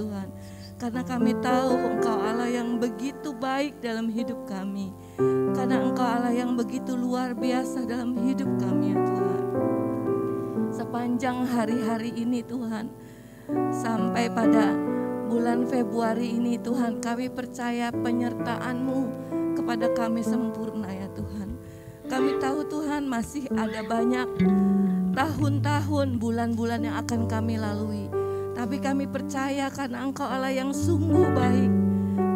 Tuhan. Karena kami tahu Engkau Allah yang begitu baik dalam hidup kami. Karena Engkau Allah yang begitu luar biasa dalam hidup kami ya Tuhan. Sepanjang hari-hari ini Tuhan, sampai pada bulan Februari ini Tuhan, kami percaya penyertaan-Mu kepada kami sempurna ya Tuhan. Kami tahu Tuhan masih ada banyak tahun-tahun, bulan-bulan yang akan kami lalui. Tapi kami percaya karena Engkau Allah yang sungguh baik,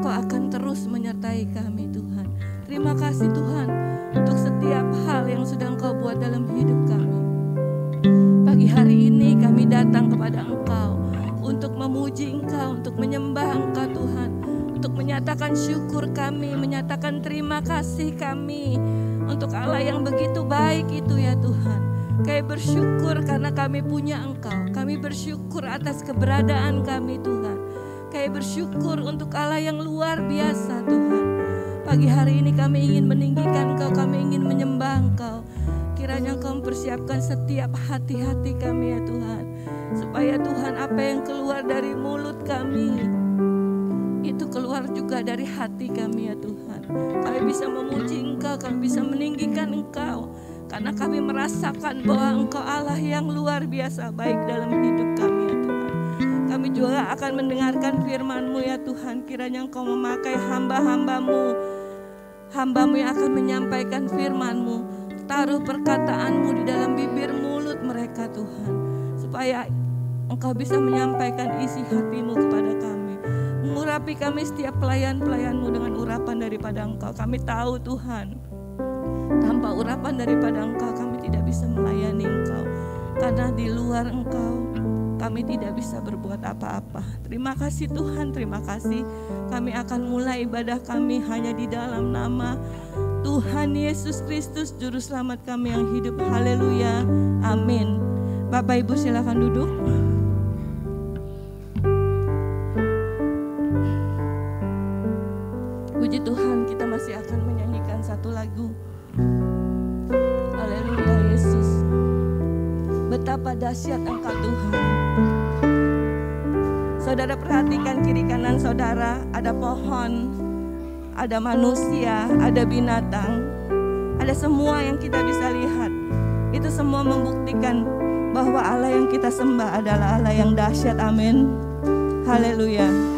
Kau akan terus menyertai kami Tuhan. Terima kasih Tuhan untuk setiap hal yang sudah Engkau buat dalam hidup kami. Pagi hari ini kami datang kepada Engkau untuk memuji Engkau, untuk menyembah Engkau Tuhan, untuk menyatakan syukur kami, menyatakan terima kasih kami untuk Allah yang begitu baik itu ya Tuhan. Kami bersyukur karena kami punya Engkau. Kami bersyukur atas keberadaan kami Tuhan. Kami bersyukur untuk Allah yang luar biasa Tuhan. Pagi hari ini kami ingin meninggikan Engkau, kami ingin menyembah Engkau. Kiranya Engkau mempersiapkan setiap hati-hati kami ya Tuhan. Supaya Tuhan apa yang keluar dari mulut kami, itu keluar juga dari hati kami ya Tuhan. Kami bisa memuji Engkau, kami bisa meninggikan Engkau. Karena kami merasakan bahwa Engkau Allah yang luar biasa baik dalam hidup kami ya Tuhan. Kami juga akan mendengarkan firman-Mu ya Tuhan. Kiranya Engkau memakai hamba-hamba-Mu, hamba-Mu yang akan menyampaikan firman-Mu. Taruh perkataan-Mu di dalam bibir mulut mereka Tuhan. Supaya Engkau bisa menyampaikan isi hati-Mu kepada kami. Mengurapi kami setiap pelayan-pelayan-Mu dengan urapan daripada Engkau. Kami tahu Tuhan, tanpa urapan daripada Engkau kami tidak bisa melayani Engkau. Karena di luar Engkau kami tidak bisa berbuat apa-apa. Terima kasih Tuhan, terima kasih. Kami akan mulai ibadah kami hanya di dalam nama Tuhan Yesus Kristus Juru Selamat kami yang hidup. Haleluya, amin. Bapak Ibu silakan duduk. Puji Tuhan, kita masih akan menyanyikan satu lagu. Haleluya Yesus. Betapa dahsyat Engkau Tuhan. Saudara perhatikan kiri kanan saudara, ada pohon, ada manusia, ada binatang, ada semua yang kita bisa lihat. Itu semua membuktikan bahwa Allah yang kita sembah adalah Allah yang dahsyat. Amin. Haleluya.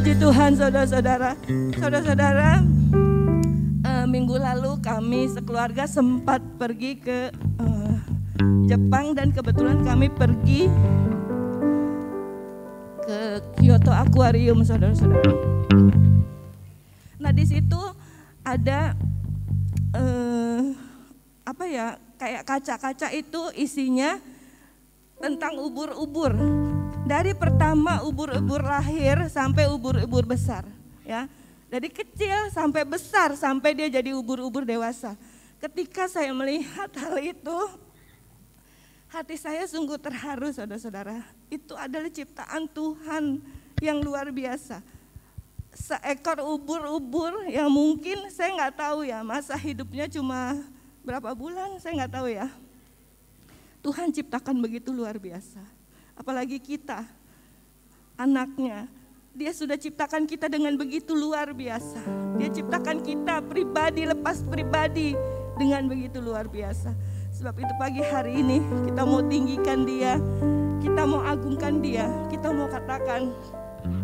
Puji Tuhan saudara-saudara. Saudara-saudara, minggu lalu kami sekeluarga sempat pergi ke Jepang dan kebetulan kami pergi ke Kyoto Aquarium, saudara-saudara. Nah di situ ada kayak kaca-kaca itu isinya tentang ubur-ubur. Dari pertama ubur-ubur lahir sampai ubur-ubur besar, ya. Dari kecil sampai besar sampai dia jadi ubur-ubur dewasa. Ketika saya melihat hal itu, hati saya sungguh terharu, saudara-saudara. Itu adalah ciptaan Tuhan yang luar biasa. Seekor ubur-ubur yang mungkin saya nggak tahu ya, masa hidupnya cuma berapa bulan, saya nggak tahu ya. Tuhan ciptakan begitu luar biasa. Apalagi kita, anaknya, dia sudah ciptakan kita dengan begitu luar biasa. Dia ciptakan kita pribadi lepas pribadi dengan begitu luar biasa. Sebab itu pagi hari ini kita mau tinggikan dia, kita mau agungkan dia, kita mau katakan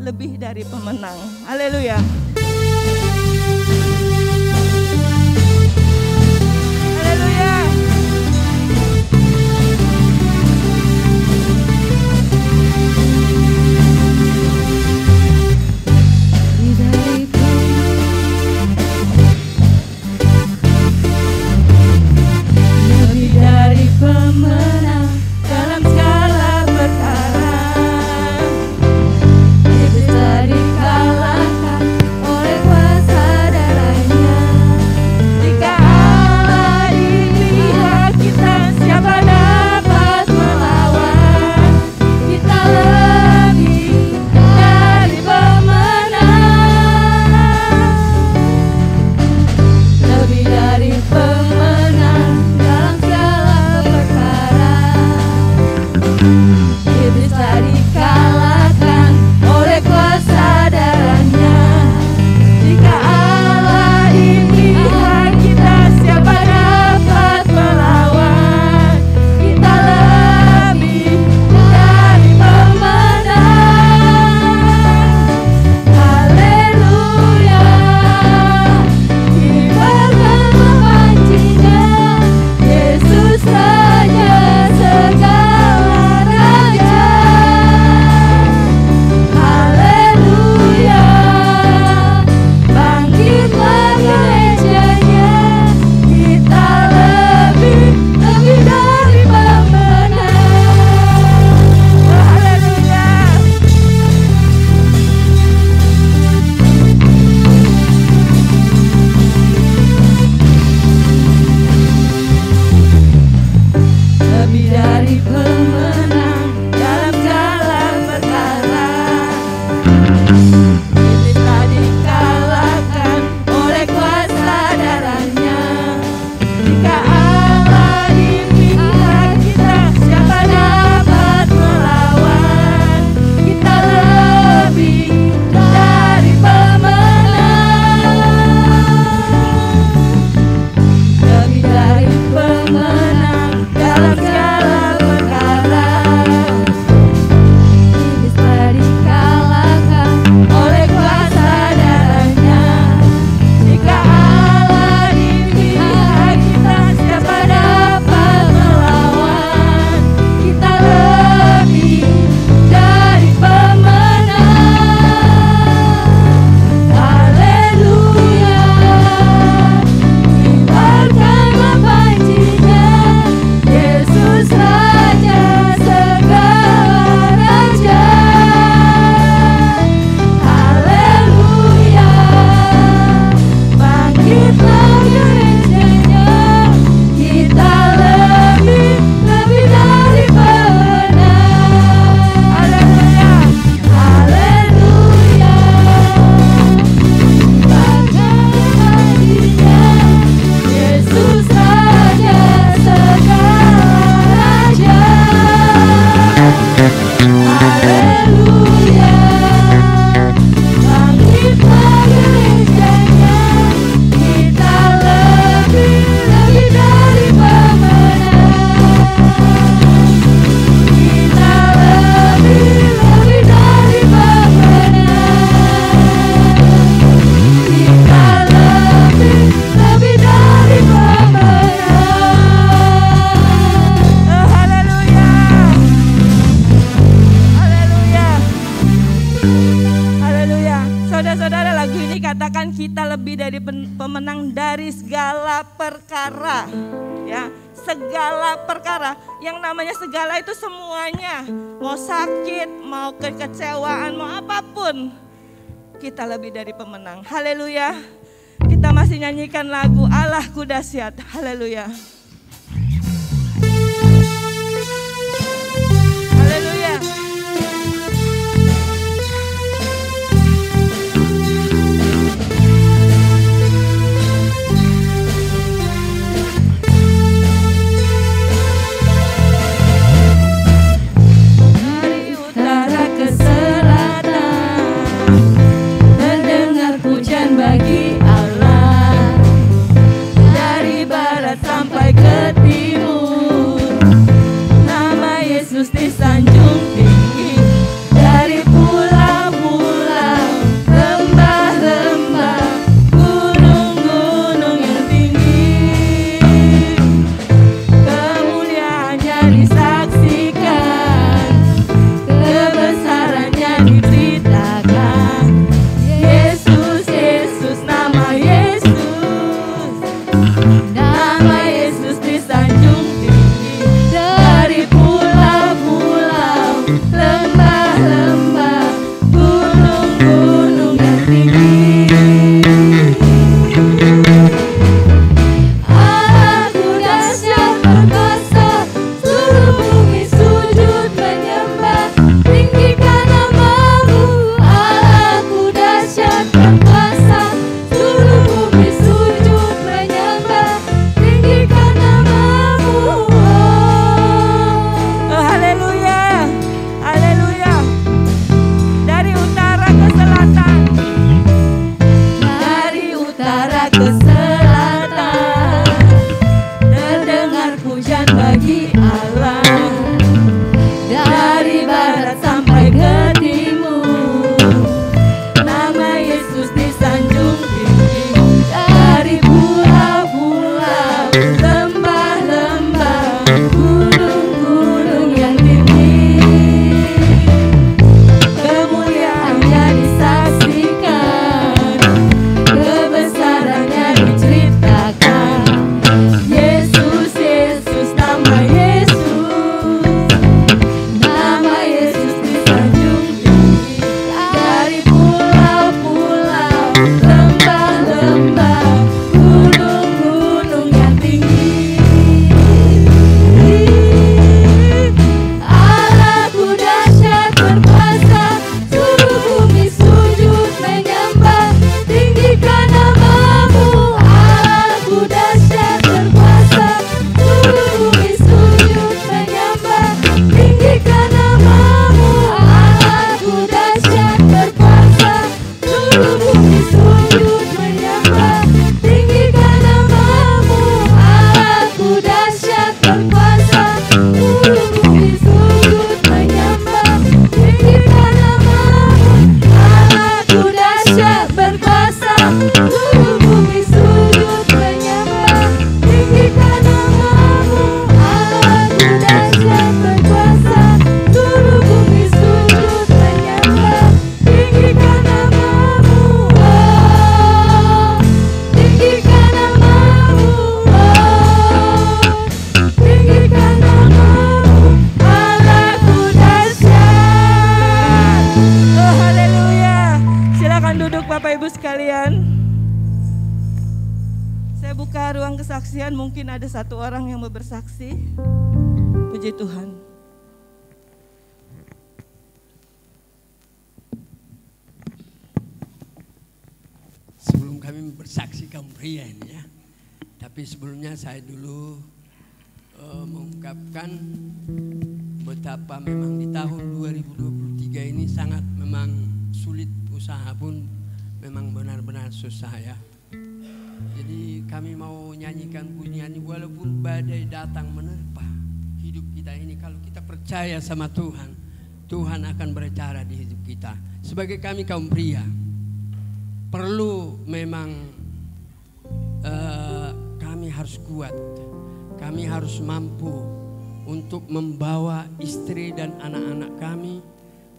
lebih dari pemenang. Haleluya. Pemenang dalam segala perkara, tidak bisa dikalahkan ini katakan kita lebih dari pemenang dari segala perkara. Ya, segala perkara. Yang namanya segala itu semuanya. Mau sakit, mau kekecewaan, mau apapun. Kita lebih dari pemenang. Haleluya. Kita masih nyanyikan lagu Allahku dahsyat. Haleluya. Haleluya. Dari utara ke selatan terdengar pujian bagi Allah. Dari barat sampai ke timur nama Yesus disanjung tinggi. Dari pulau-pulau, lembah-lembah, gunung-gunung yang tinggi, kemuliaannya disaksikan, kebesarannya diceritakan. Yesus, Yesus, nama Yesus, nama Yesus disanjung tinggi. Dari pulau-pulau, lembah-lembah, gunung-gunung yang tinggi, Allahku dahsyat perkasa, seluruh bumi sujud menyembah, tinggikan namamu. Allahku dahsyat perkasa, seluruh bumi sujud menyembah, tinggikan namamu. Oh, haleluya. Haleluya. Dari utara ke selatan. Dari utara ke selatan terdengar pujian bagi Allah. Dari barat sampai ke timur nama Yesus disanjung tinggi. Dari pulau-pulau, lembah-lembah, gunung-gunung yang tinggi, kemuliaannya disaksikan, kebesarannya diceritakan. Yesus, Yesus, nama Yesus, nama Yesus disanjung tinggi. Dari pulau-pulau, lembah-lembah, gunung-gunung yang tinggi, Allahku dahsyat perkasa, seluruh bumi sujud menyembah, tinggikan namamu. Allahku dahsyat perkasa, seluruh bumi sujud menyembah, tinggikan namamu. Allahku dahsyat perkasa, seluruh bumi sujud menyembah, tinggikan namamu. Allahku dahsyat perkasa, seluruh bumi sujud menyembah, tinggikan namamu. Allahku dahsyat perkasa, seluruh bumi sujud menyembah, tinggikan namamu. Allahku dahsyat perkasa, seluruh bumi sujud menyembah, tinggikan namamu. Tinggikan namamu. Tinggikan namamu. Allahku dahsyat. Oh, haleluya. Silakan duduk Bapak Ibu sekalian. Saya buka ruang kesaksian, mungkin ada satu orang yang mau bersaksi. Puji Tuhan. Sebelum kami bersaksi kaum pria ini ya, tapi sebelumnya saya dulu mengungkapkan betapa memang di tahun 2023 ini sangat memang sulit, usaha pun memang benar-benar susah ya. Jadi kami mau nyanyikan pujian ini walaupun badai datang menerpa hidup kita ini, kalau kita percaya sama Tuhan, Tuhan akan berbicara di hidup kita. Sebagai kami kaum pria, perlu memang kami harus kuat, kami harus mampu untuk membawa istri dan anak-anak kami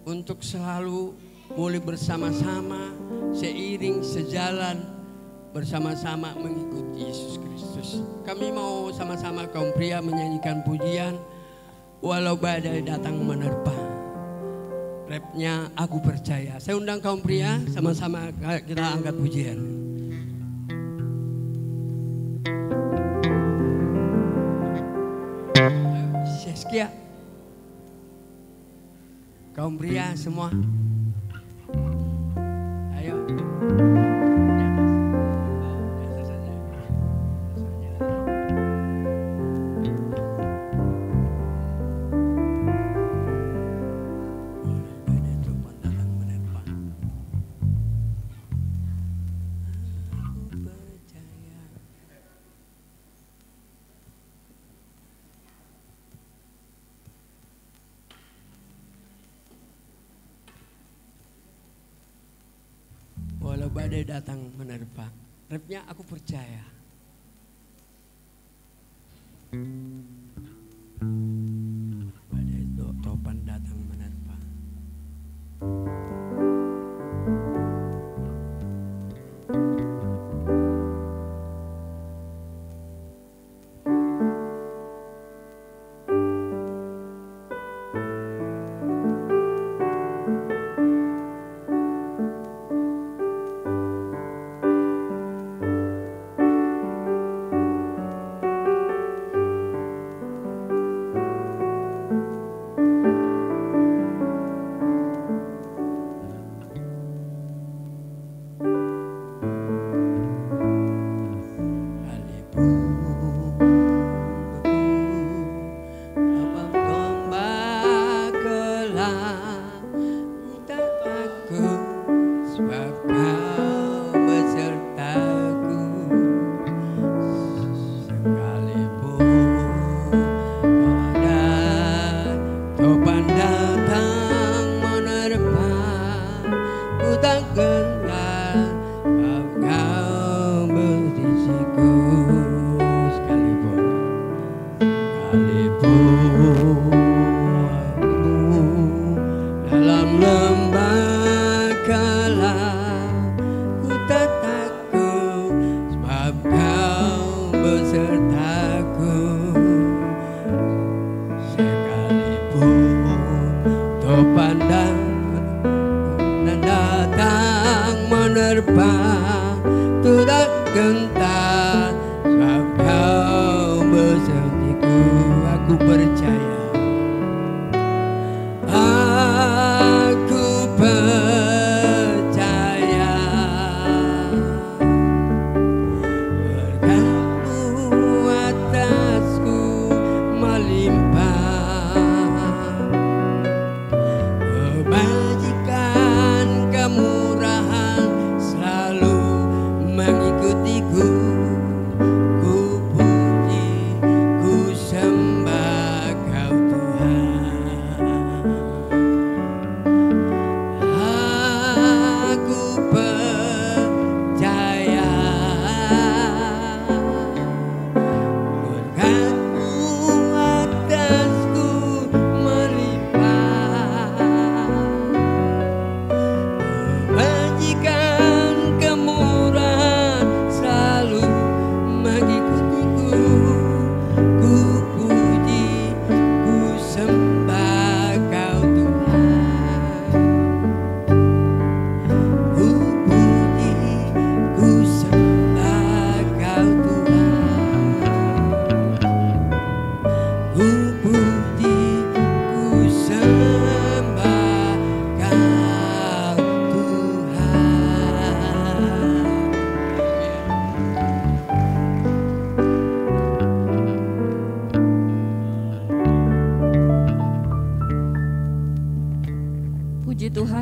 untuk selalu mulai bersama-sama, seiring, sejalan, bersama-sama mengikuti Yesus Kristus. Kami mau sama-sama kaum pria menyanyikan pujian walau badai datang menerpa. Rapnya Aku Percaya. Saya undang kaum pria, sama-sama kita angkat pujian. Seskia, kaum pria semua, ayo. Walau badai datang menerpa. Rapnya Aku Percaya. Badai topan datang menerpa.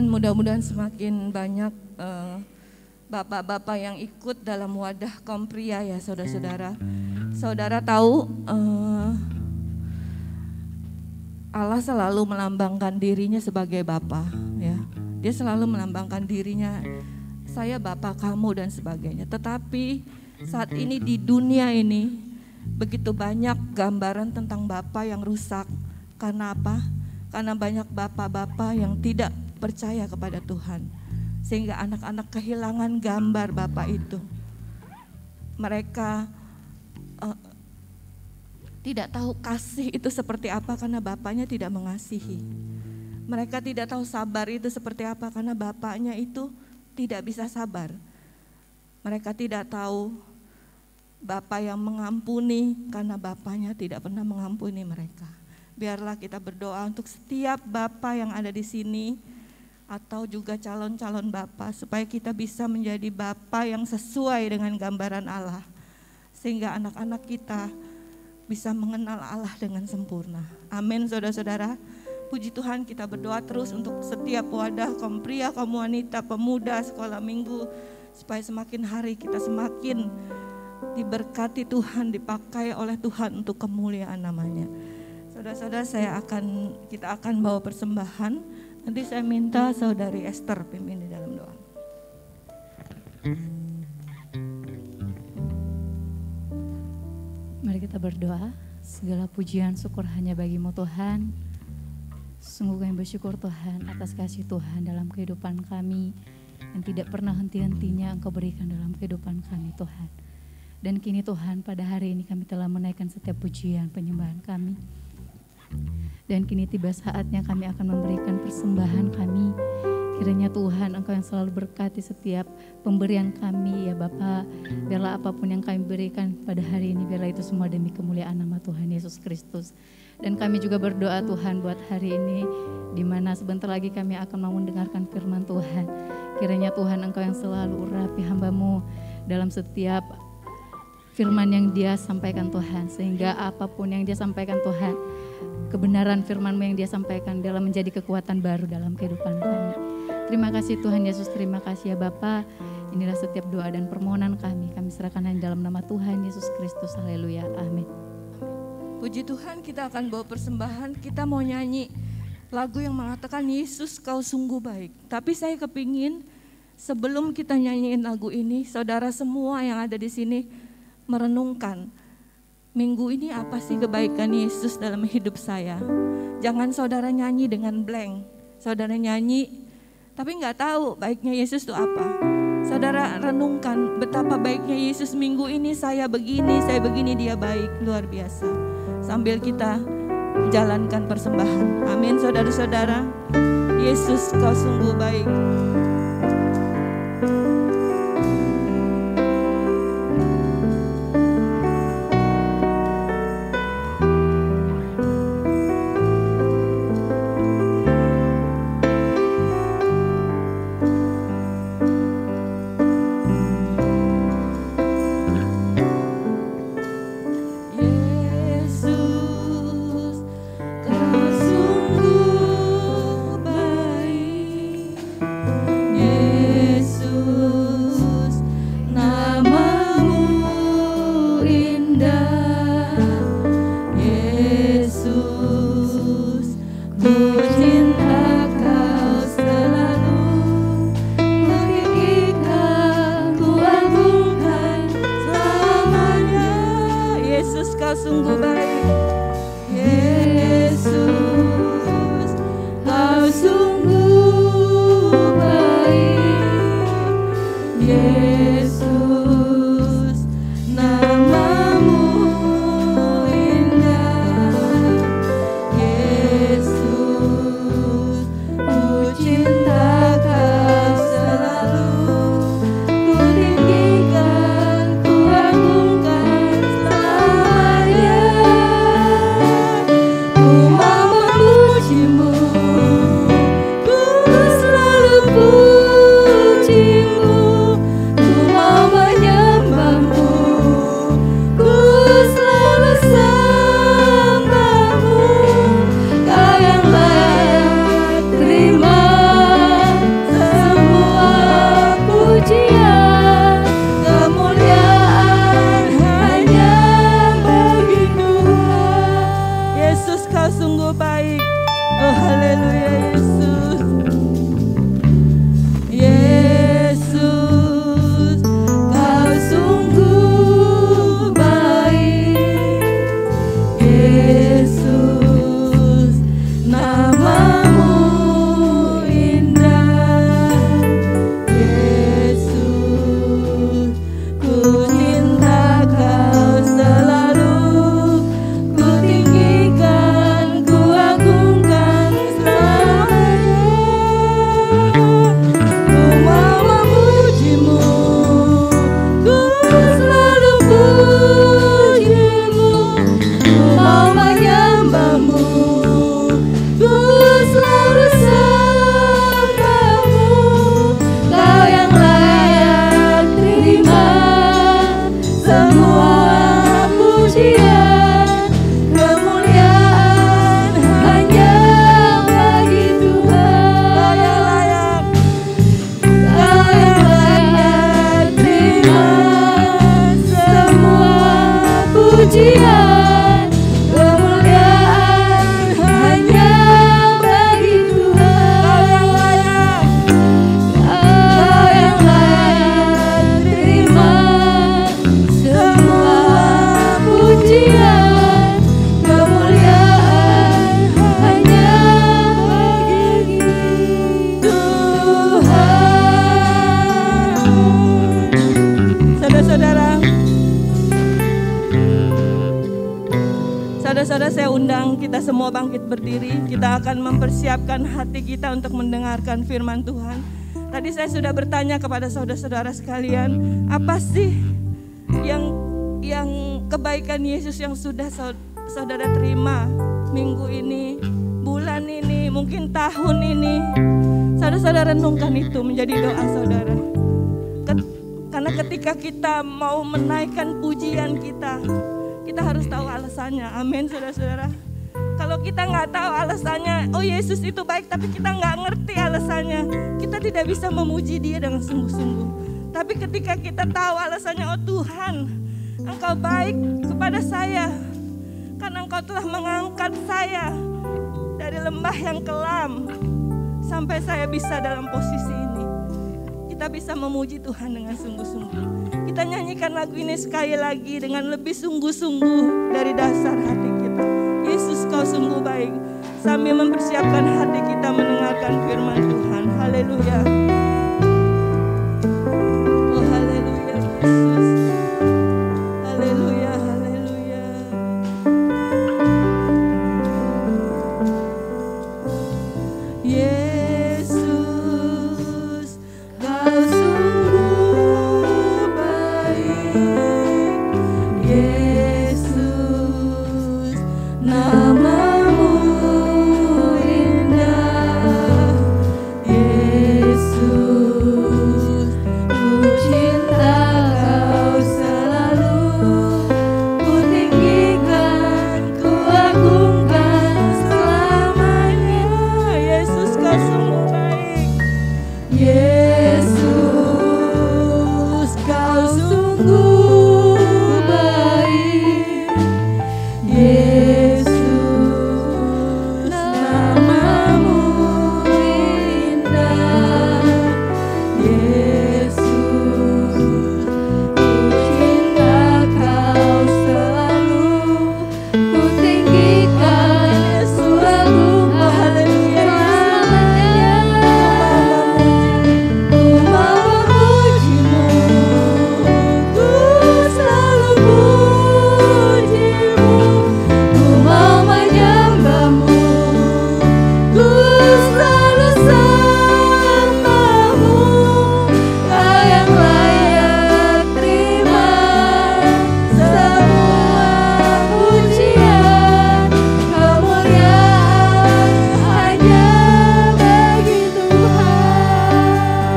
Mudah-mudahan semakin banyak bapak-bapak yang ikut dalam wadah kaum pria ya saudara-saudara. Saudara tahu Allah selalu melambangkan dirinya sebagai Bapa ya. Dia selalu melambangkan dirinya, saya Bapa kamu dan sebagainya. Tetapi saat ini di dunia ini begitu banyak gambaran tentang Bapa yang rusak. Karena apa? Karena banyak bapak-bapak yang tidak percaya kepada Tuhan. Sehingga anak-anak kehilangan gambar Bapa itu. Mereka tidak tahu kasih itu seperti apa karena bapaknya tidak mengasihi. Mereka tidak tahu sabar itu seperti apa karena bapaknya itu tidak bisa sabar. Mereka tidak tahu Bapa yang mengampuni karena bapaknya tidak pernah mengampuni mereka. Biarlah kita berdoa untuk setiap bapa yang ada di sini atau juga calon-calon bapa supaya kita bisa menjadi bapa yang sesuai dengan gambaran Allah. Sehingga anak-anak kita bisa mengenal Allah dengan sempurna. Amin saudara-saudara. Puji Tuhan, kita berdoa terus untuk setiap wadah kaum pria, kaum wanita, pemuda, sekolah minggu, supaya semakin hari kita semakin diberkati Tuhan, dipakai oleh Tuhan untuk kemuliaan namanya. Saudara-saudara, kita akan bawa persembahan. Nanti saya minta saudari Esther pimpin di dalam doa. Mari kita berdoa. Segala pujian syukur hanya bagi-Mu Tuhan. Sungguh kami bersyukur Tuhan atas kasih Tuhan dalam kehidupan kami yang tidak pernah henti-hentinya Engkau berikan dalam kehidupan kami Tuhan. Dan kini Tuhan, pada hari ini kami telah menaikkan setiap pujian penyembahan kami. Dan kini tiba saatnya kami akan memberikan persembahan kami. Kiranya Tuhan, Engkau yang selalu berkati setiap pemberian kami ya Bapa. Biarlah apapun yang kami berikan pada hari ini, biarlah itu semua demi kemuliaan nama Tuhan Yesus Kristus. Dan kami juga berdoa Tuhan buat hari ini, di mana sebentar lagi kami akan mau mendengarkan firman Tuhan. Kiranya Tuhan, Engkau yang selalu urapi hamba-Mu dalam setiap firman yang Dia sampaikan Tuhan. Sehingga apapun yang Dia sampaikan Tuhan, kebenaran firman-Mu yang Dia sampaikan adalah menjadi kekuatan baru dalam kehidupan kami. Terima kasih Tuhan Yesus, terima kasih ya Bapa. Inilah setiap doa dan permohonan kami serahkan hanya dalam nama Tuhan Yesus Kristus. Haleluya, amin. Puji Tuhan, kita akan bawa persembahan. Kita mau nyanyi lagu yang mengatakan Yesus kau sungguh baik. Tapi saya kepingin sebelum kita nyanyiin lagu ini, saudara semua yang ada di sini merenungkan, minggu ini apa sih kebaikan Yesus dalam hidup saya. Jangan saudara nyanyi dengan blank. Saudara nyanyi tapi nggak tahu baiknya Yesus itu apa. Saudara renungkan betapa baiknya Yesus minggu ini, saya begini, Dia baik, luar biasa. Sambil kita jalankan persembahan. Amin saudara-saudara. Yesus kau sungguh baik. Ku Saudara-saudara, saya undang kita semua bangkit berdiri. Kita akan mempersiapkan hati kita untuk mendengarkan firman Tuhan. Tadi saya sudah bertanya kepada saudara-saudara sekalian, apa sih yang kebaikan Yesus yang sudah saudara terima minggu ini, bulan ini, mungkin tahun ini. Saudara-saudara renungkan itu menjadi doa saudara. Karena ketika kita mau menaikkan pujian kita harus tahu alasannya. Amin, saudara-saudara. Kalau kita nggak tahu alasannya, oh Yesus itu baik, tapi kita nggak ngerti alasannya, kita tidak bisa memuji Dia dengan sungguh-sungguh. Tapi ketika kita tahu alasannya, oh Tuhan, Engkau baik kepada saya, karena Engkau telah mengangkat saya dari lembah yang kelam sampai saya bisa dalam posisi ini. Kita bisa memuji Tuhan dengan sungguh-sungguh. Kita nyanyikan lagu ini sekali lagi dengan lebih sungguh-sungguh dari dasar hati kita. Yesus, Kau sungguh baik. Sambil mempersiapkan hati kita mendengarkan firman Tuhan. Haleluya. Oh haleluya Yesus. Haleluya, haleluya. Yesus, Kau sungguh baik. Yesus, namamu indah. Yesus, ku cinta Kau selalu. Ku tinggikan, ku agungkan selamanya. Yesus, Kau sungguh baik. Yesus, Kau sungguh baik. Yesus, namamu indah. Yesus, ku cinta Kau selalu. Ku tinggikan, ku agungkan selamanya. Ku mau memuji-Mu, ku selalu puji-Mu. Ku mau menyembah-Mu, ku selalu sembah-Mu. Kau yang layak terima semua pujian, kemuliaan hanya bagi Tuhan.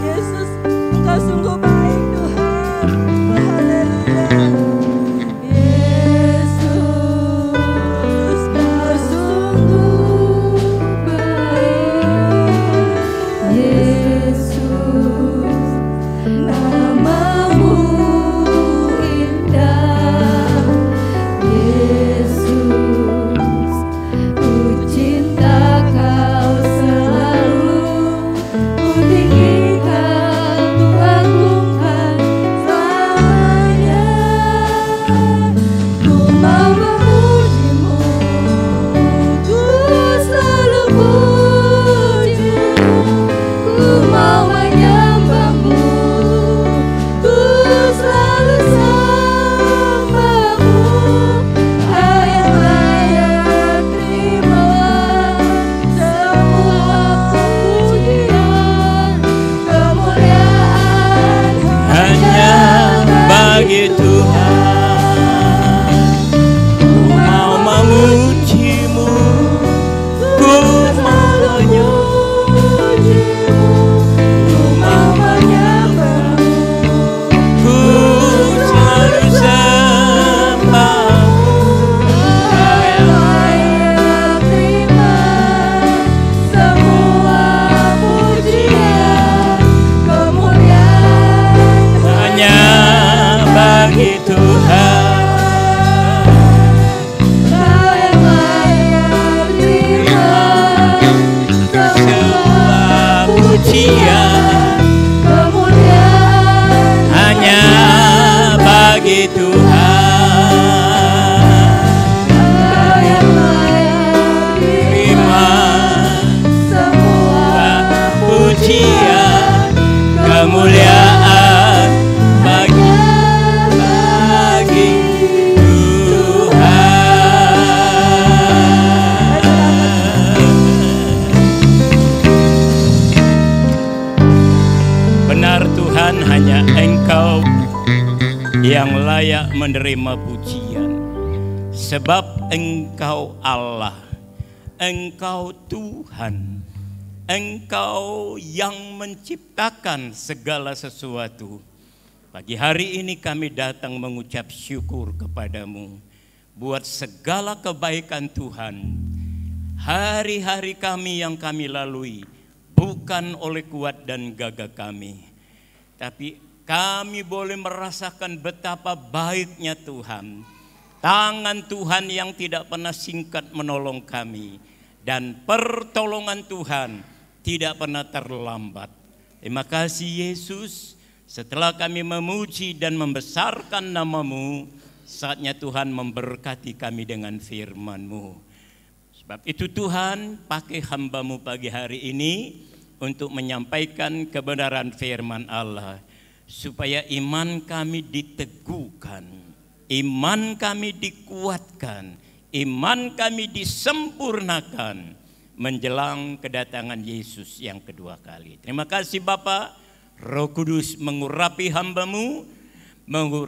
Yesus, Engkau sungguh baik Tuhan. Haleluya. Yesus, Kau sungguh baik. Yesus, namamu indah. Yesus, ku cinta Kau selalu. Ku tinggikan, ku agungkan selamanya. Ku mau memuji-Mu, ku selalu puji-Mu. Ku mau menyembah-Mu, ku selalu sembah-Mu. Kau yang layak terima semua pujian, kemuliaan hanya bagi Tuhan. Ku mau memuji-Mu, ku mau memuji-Mu, ku mau menyembah-Mu. ku selalu sembah-Mu. Kau yang layak terima semua pujian, kemuliaan Hanya bagi Tuhan. Kau yang layak terima semua Pujian kemuliaan hanya bagi Tuhan. Kau yang layak Terima semua pujian, kemuliaan bagi Tuhan. Benar Tuhan, hanya Engkau yang layak menerima pujian. Sebab Engkau Allah, Engkau Tuhan, Engkau yang menciptakan segala sesuatu. Pagi hari ini kami datang mengucap syukur kepadamu buat segala kebaikan Tuhan. Hari-hari kami yang kami lalui bukan oleh kuat dan gagah kami, tapi kami boleh merasakan betapa baiknya Tuhan. Tangan Tuhan yang tidak pernah singkat menolong kami, dan pertolongan Tuhan tidak pernah terlambat. Terima kasih Yesus. Setelah kami memuji dan membesarkan nama-Mu, saatnya Tuhan memberkati kami dengan firman-Mu. Sebab itu Tuhan, pakai hamba-Mu pagi hari ini untuk menyampaikan kebenaran firman Allah, supaya iman kami diteguhkan, iman kami dikuatkan, iman kami disempurnakan menjelang kedatangan Yesus yang kedua kali. Terima kasih Bapa. Roh Kudus mengurapi hamba-Mu,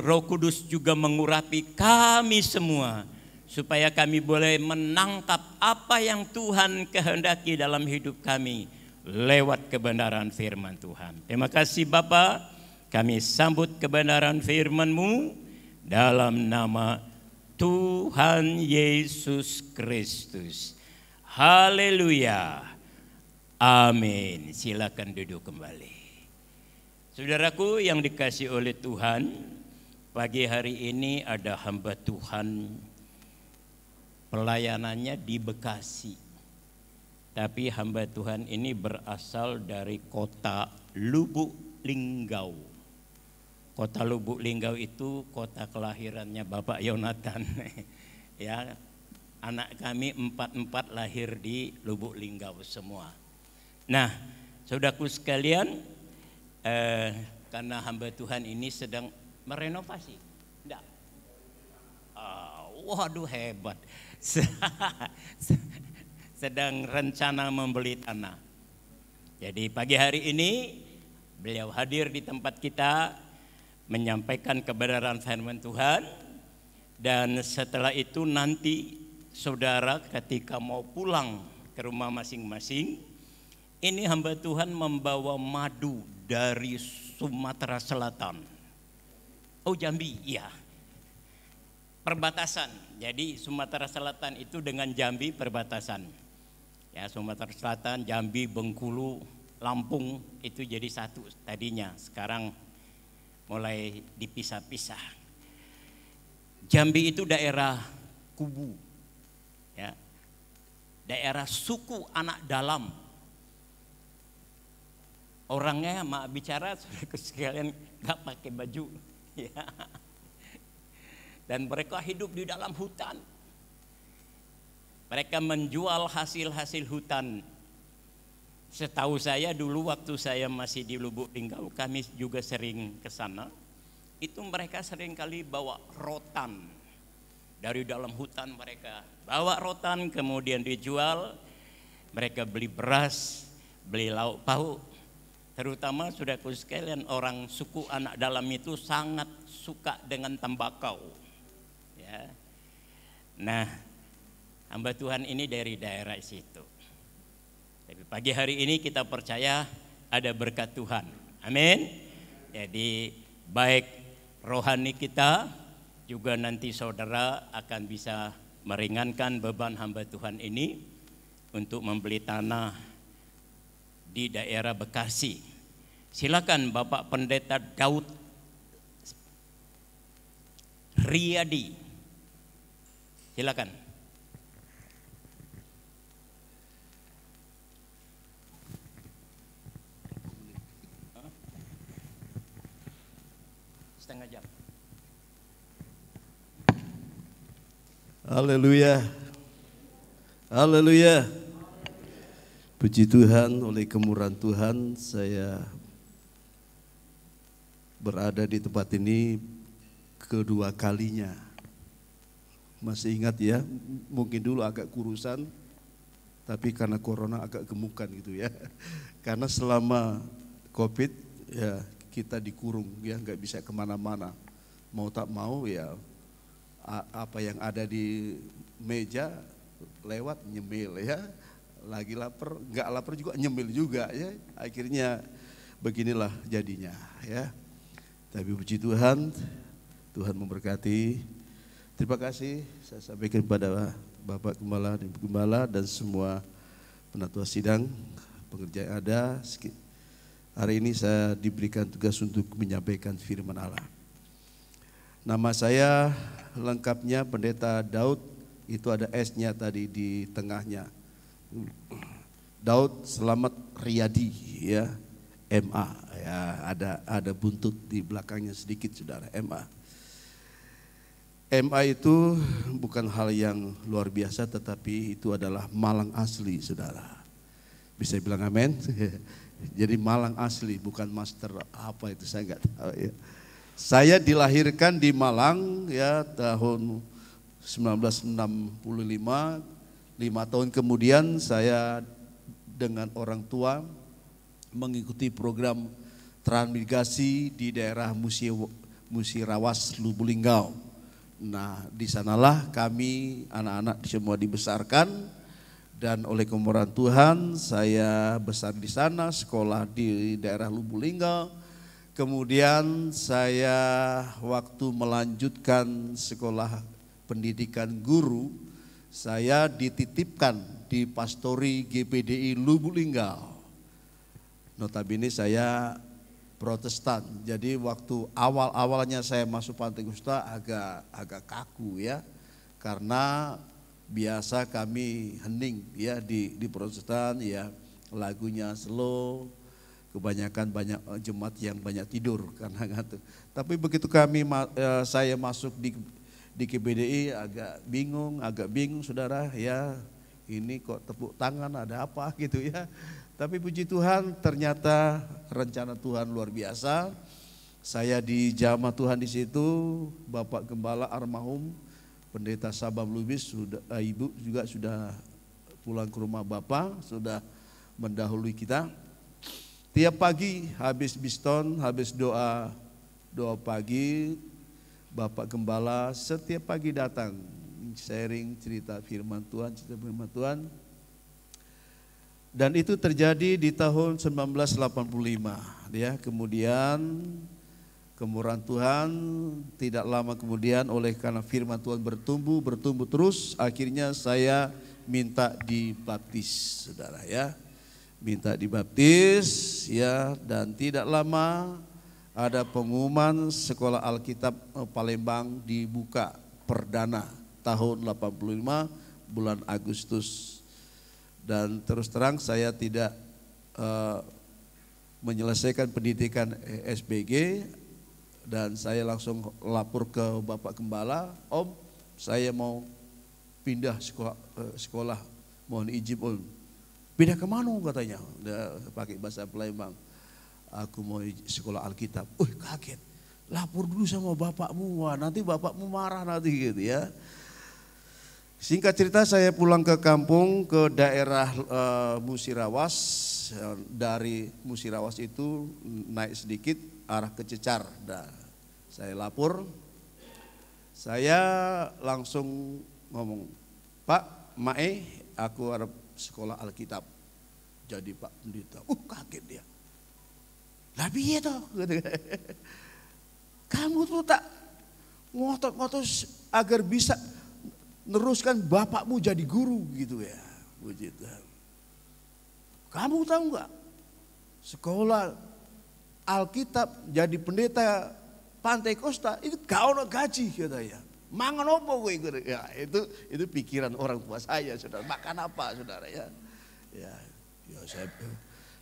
Roh Kudus juga mengurapi kami semua, supaya kami boleh menangkap apa yang Tuhan kehendaki dalam hidup kami lewat kebenaran firman Tuhan. Terima kasih Bapa. Kami sambut kebenaran firman-Mu dalam nama Tuhan Yesus Kristus. Haleluya. Amin. Silakan duduk kembali. Saudaraku yang dikasihi oleh Tuhan, pagi hari ini ada hamba Tuhan, pelayanannya di Bekasi. Tapi hamba Tuhan ini berasal dari kota Lubuk Linggau. Kota Lubuk Linggau itu kota kelahirannya Bapak Yonatan. Ya, anak kami 4 lahir di Lubuk Linggau semua. Nah, saudaraku sekalian, karena hamba Tuhan ini sedang merenovasi. Enggak. Waduh hebat. Sedang rencana membeli tanah. Jadi pagi hari ini beliau hadir di tempat kita menyampaikan kebenaran firman Tuhan, dan setelah itu nanti saudara ketika mau pulang ke rumah masing-masing, ini hamba Tuhan membawa madu dari Sumatera Selatan. Oh Jambi, iya. Perbatasan. Jadi Sumatera Selatan itu dengan Jambi perbatasan. Ya, Sumatera Selatan, Jambi, Bengkulu, Lampung itu jadi satu tadinya. Sekarang mulai dipisah-pisah. Jambi itu daerah Kubu, ya, daerah suku anak dalam. Orangnya maaf bicara, saudara sekalian, nggak pakai baju, ya. Dan mereka hidup di dalam hutan. Mereka menjual hasil-hasil hutan. Setahu saya dulu waktu saya masih di Lubuk Linggau, kami juga sering ke sana. Itu mereka sering kali bawa rotan dari dalam hutan, mereka bawa rotan kemudian dijual. Mereka beli beras, beli lauk pauk. Terutama saudaraku sekalian, orang suku anak dalam itu sangat suka dengan tembakau. Ya. Nah, hamba Tuhan ini dari daerah situ. Tapi pagi hari ini kita percaya ada berkat Tuhan. Amin. Jadi baik rohani kita, juga nanti saudara akan bisa meringankan beban hamba Tuhan ini untuk membeli tanah di daerah Bekasi. Silakan Bapak Pendeta Daud Riyadi. Silakan. Setengah jam. Haleluya. Haleluya. Puji Tuhan, oleh kemurahan Tuhan saya berada di tempat ini kedua kalinya. Masih ingat ya, mungkin dulu agak kurusan, tapi karena corona agak gemukan gitu ya. Karena selama COVID ya kita dikurung ya, nggak bisa kemana-mana. Mau tak mau ya apa yang ada di meja lewat nyemil ya. Lagi lapar, nggak lapar juga nyemil juga ya. Akhirnya beginilah jadinya ya. Tapi puji Tuhan, Tuhan memberkati. Terima kasih saya sampaikan kepada Bapak Gembala dan Ibu Gembala dan semua penatua sidang, pengerja yang ada. Hari ini saya diberikan tugas untuk menyampaikan firman Allah. Nama saya lengkapnya Pendeta Daud, itu ada S-nya tadi di tengahnya. Daud Selamat Riyadi ya, MA ya, ada buntut di belakangnya sedikit saudara, MA. MA itu bukan hal yang luar biasa, tetapi itu adalah Malang asli saudara. Bisa bilang amin? Jadi Malang asli, bukan master apa itu saya nggak tahu ya. Saya dilahirkan di Malang ya tahun 1965. 5 tahun kemudian saya dengan orang tua mengikuti program transmigrasi di daerah Musirawas, Lubuk Linggau. Nah, di sanalah kami anak-anak semua dibesarkan dan oleh kemurahan Tuhan saya besar di sana, sekolah di daerah Lubuk Linggau. Kemudian saya waktu melanjutkan sekolah pendidikan guru, saya dititipkan di pastori GPDI Lubuk Linggau. Notabene saya Protestan, jadi waktu awal-awalnya saya masuk Pantai Kosta agak kaku ya, karena biasa kami hening ya di Protestan ya, lagunya slow, kebanyakan banyak jemaat yang banyak tidur karena gitu. Tapi begitu saya masuk di KBDI agak bingung saudara ya, ini kok tepuk tangan ada apa gitu ya. Tapi puji Tuhan ternyata rencana Tuhan luar biasa. Saya dijamah Tuhan di situ, Bapak Gembala almarhum Pendeta Sabam Lubis, Ibu juga sudah pulang ke rumah Bapak, sudah mendahului kita. Tiap pagi habis biston, habis doa pagi, Bapak Gembala setiap pagi datang sharing cerita firman Tuhan, Dan itu terjadi di tahun 1985 ya. Kemudian kemurahan Tuhan tidak lama kemudian oleh karena firman Tuhan bertumbuh terus, akhirnya saya minta dibaptis saudara ya. Minta dibaptis ya, dan tidak lama ada pengumuman sekolah Alkitab Palembang dibuka perdana tahun 85 bulan Agustus. Dan terus terang saya tidak menyelesaikan pendidikan SBG dan saya langsung lapor ke Bapak Gembala, Om saya mau pindah sekolah mohon izin Om. Pindah kemana katanya, udah pakai bahasa Palembang. Aku mau sekolah Alkitab. Kaget. Lapor dulu sama bapakmu, wah nanti bapakmu marah nanti gitu ya. Singkat cerita saya pulang ke kampung ke daerah Musirawas. Dari Musirawas itu naik sedikit arah ke Cecar. Nah, saya lapor. Saya langsung ngomong, Pak, Mae, aku harap sekolah Alkitab jadi Pak Pendeta. Kaget dia. Lah piye toh? Kamu tuh tak ngotot-ngotot agar bisa neruskan bapakmu jadi guru gitu ya. Puji Tuhan. Kamu tahu enggak? Sekolah Alkitab jadi pendeta Pantai Kosta itu gak ono gaji katanya. Mangan apa gue gitu. Ya, itu pikiran orang tua saya, saudara. Makan apa, saudara ya? Ya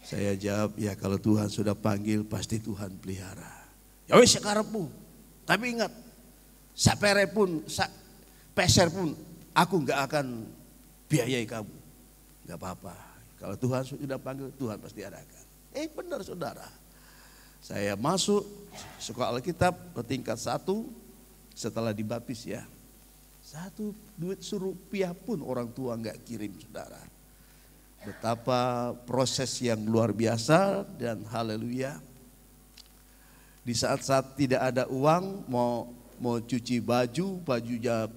saya jawab, ya kalau Tuhan sudah panggil pasti Tuhan pelihara. Ya wis sakarepmu. Tapi ingat, sapere pun, peser pun aku enggak akan biayai kamu. Enggak apa-apa. Kalau Tuhan sudah panggil, Tuhan pasti adakan. Benar saudara. Saya masuk sekolah Alkitab ke tingkat 1 setelah dibaptis ya. 1 duit rupiah pun orang tua enggak kirim saudara. Betapa proses yang luar biasa dan haleluya. Di saat-saat tidak ada uang, mau cuci baju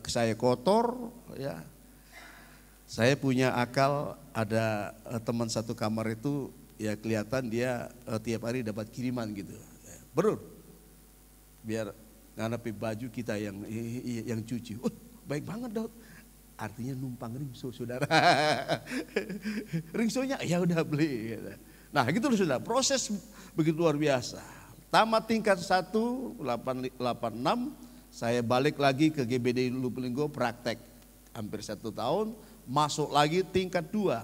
saya kotor, ya. Saya punya akal, ada teman satu kamar itu, ya kelihatan dia tiap hari dapat kiriman gitu. Bro, biar nganapi baju kita yang cuci. Baik banget Daud. Artinya numpang ringso, saudara. Ringsonya ya udah beli. Nah gitu loh saudara, proses begitu luar biasa. Tamat tingkat 1, 886, saya balik lagi ke GBD Lubulinggo praktek hampir 1 tahun, masuk lagi tingkat 2.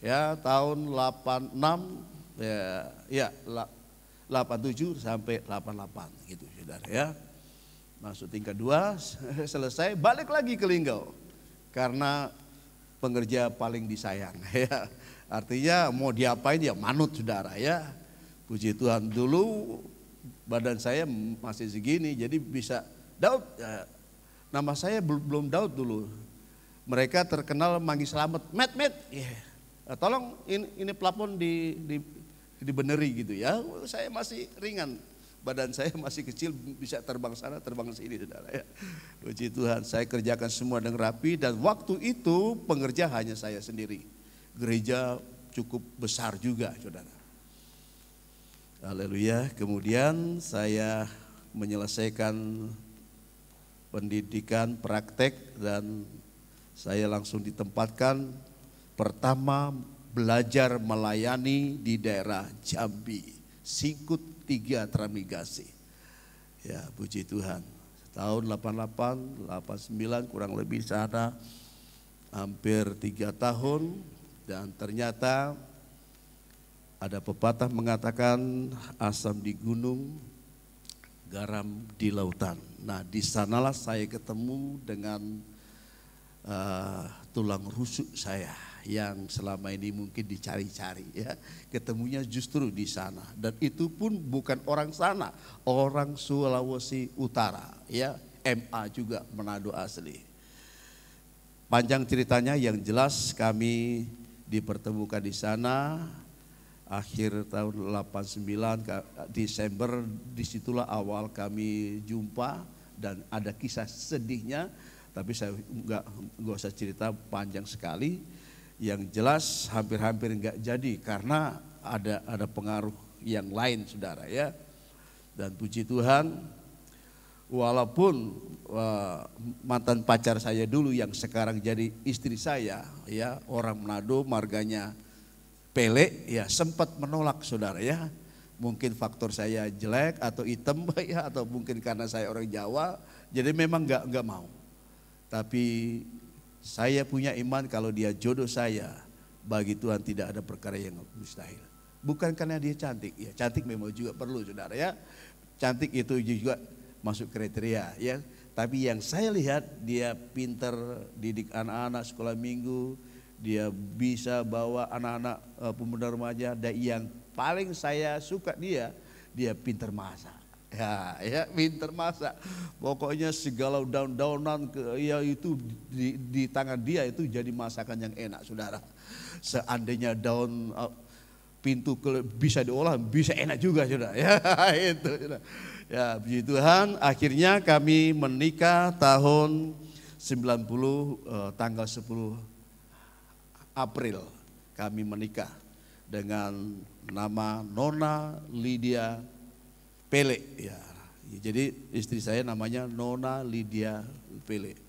Ya, tahun 86 ya 87 sampai 88 gitu saudara ya. Masuk tingkat 2, selesai balik lagi ke Linggau. Karena pengerja paling disayang ya. Artinya mau diapain ya manut saudara ya. Puji Tuhan, dulu badan saya masih segini jadi bisa Daud, ya, nama saya belum Daud dulu. Mereka terkenal manggil selamat, Met, yeah. Tolong ini plafon dibeneri gitu ya. Saya masih ringan, badan saya masih kecil, bisa terbang sana terbang sini saudara ya. Puji Tuhan, saya kerjakan semua dengan rapi dan waktu itu pengerja hanya saya sendiri. Gereja cukup besar juga saudara. Haleluya. Kemudian saya menyelesaikan pendidikan praktek dan saya langsung ditempatkan pertama belajar melayani di daerah Jambi, Singkut 3 Transmigrasi. Ya, puji Tuhan. Tahun 88, 89 kurang lebih sana hampir 3 tahun dan ternyata ada pepatah mengatakan asam di gunung, garam di lautan. Nah, di sanalah saya ketemu dengan tulang rusuk saya yang selama ini mungkin dicari-cari ya. Ketemunya justru di sana dan itu pun bukan orang sana, orang Sulawesi Utara ya, MA juga, Manado asli. Panjang ceritanya yang jelas kami dipertemukan di sana. Akhir tahun 89 Desember, disitulah awal kami jumpa dan ada kisah sedihnya, tapi saya nggak usah cerita panjang sekali. Yang jelas hampir-hampir nggak jadi karena ada pengaruh yang lain saudara ya. Dan puji Tuhan, walaupun mantan pacar saya dulu yang sekarang jadi istri saya ya, orang Manado, marganya Pele, ya sempat menolak saudara ya. Mungkin faktor saya jelek atau hitam ya, atau mungkin karena saya orang Jawa, jadi memang nggak mau. Tapi saya punya iman kalau dia jodoh saya, bagi Tuhan tidak ada perkara yang mustahil. Bukan karena dia cantik, ya cantik memang juga perlu saudara ya. Cantik itu juga masuk kriteria ya. Tapi yang saya lihat dia pintar didik anak-anak sekolah minggu. Dia bisa bawa anak-anak pemuda remaja, dan yang paling saya suka dia pintar masak. Ya pintar masak. Pokoknya segala daun-daunan ya itu di tangan dia itu jadi masakan yang enak saudara. Seandainya daun pintu bisa diolah, bisa enak juga saudara. Ya itu. Ya puji Tuhan, akhirnya kami menikah tahun 90 tanggal 10 April kami menikah dengan nama Nona Lydia Pele ya. Jadi istri saya namanya Nona Lydia Pele.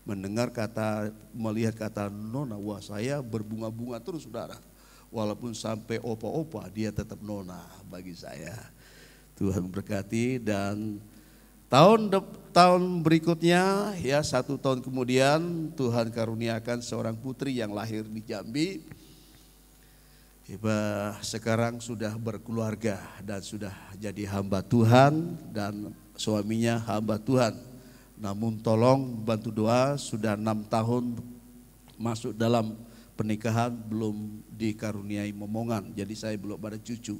Melihat kata Nona, wah saya berbunga-bunga terus saudara. Walaupun sampai opa-opa dia tetap Nona bagi saya. Tuhan berkati dan tahun berikutnya ya 1 tahun kemudian Tuhan karuniakan seorang putri yang lahir di Jambi. Sekarang sudah berkeluarga dan sudah jadi hamba Tuhan dan suaminya hamba Tuhan. Namun tolong bantu doa, sudah 6 tahun masuk dalam pernikahan belum dikaruniai momongan. Jadi saya belum ada cucu.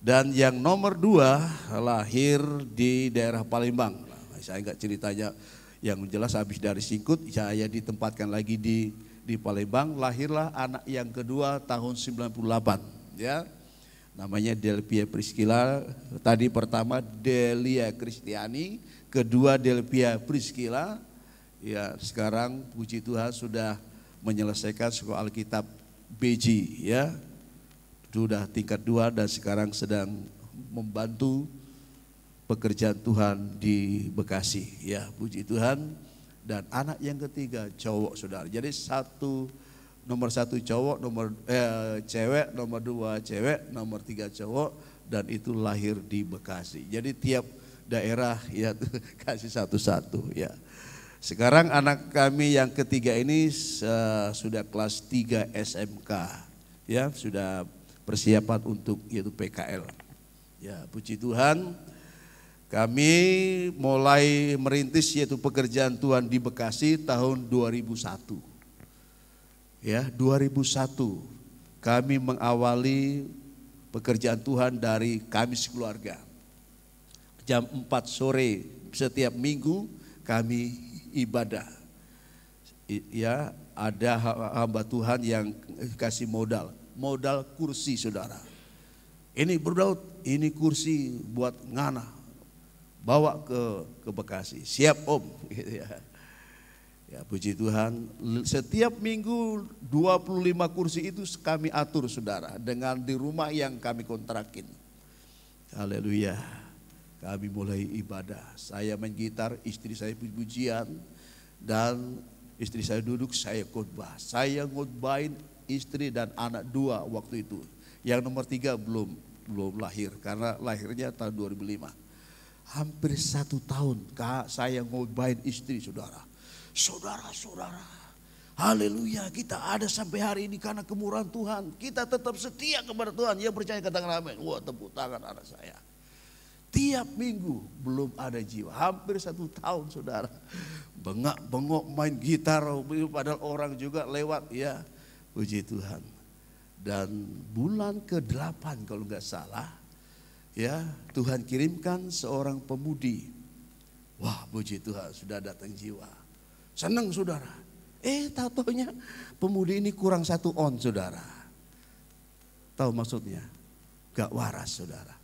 Dan yang nomor 2 lahir di daerah Palembang. Saya enggak ceritanya, yang jelas habis dari Singkut saya ditempatkan lagi di Palembang. Lahirlah anak yang kedua tahun 98 ya. namanya Delpia Priscilla. Tadi pertama Delia Kristiani, kedua Delpia Priscilla. Ya, sekarang puji Tuhan sudah menyelesaikan sekolah Alkitab BG ya. Sudah tingkat 2 dan sekarang sedang membantu pekerjaan Tuhan di Bekasi ya, puji Tuhan. Dan anak yang ketiga cowok saudara. Jadi nomor 1 cowok, cewek, nomor 2 cewek, nomor 3 cowok, dan itu lahir di Bekasi. Jadi tiap daerah ya kasih satu-satu ya. Sekarang anak kami yang ketiga ini sudah kelas 3 SMK ya, sudah persiapan untuk yaitu PKL. Ya, puji Tuhan. Kami mulai merintis yaitu pekerjaan Tuhan di Bekasi tahun 2001. Ya, 2001 kami mengawali pekerjaan Tuhan dari Kamis Keluarga. Jam 4 sore setiap minggu kami ibadah. Ya, ada hamba Tuhan yang kasih modal kursi saudara. Ini berdaud, ini kursi buat ngana, bawa ke Bekasi. Siap om, gitu ya. Ya puji Tuhan, setiap minggu 25 kursi itu kami atur saudara, dengan di rumah yang kami kontrakin. Haleluya. Kami mulai ibadah, saya main gitar, istri saya pujian, dan istri saya duduk, saya khotbah. Saya ngotbahin istri dan anak 2 waktu itu. Yang nomor 3 belum lahir, karena lahirnya tahun 2005. Hampir 1 tahun saya ngotbahin istri saudara. Saudara-saudara, haleluya, kita ada sampai hari ini karena kemurahan Tuhan. Kita tetap setia kepada Tuhan. Yang percaya katakan amin. Wah, tepuk tangan anak saya. Tiap minggu belum ada jiwa, hampir 1 tahun saudara. Bengak-bengok main gitar, padahal orang juga lewat ya. Puji Tuhan. Dan bulan ke-8 kalau nggak salah, ya Tuhan kirimkan seorang pemudi. Wah puji Tuhan, sudah datang jiwa. Senang saudara. Tahu-taunya pemudi ini kurang 1 on saudara. Tahu maksudnya? Gak waras saudara.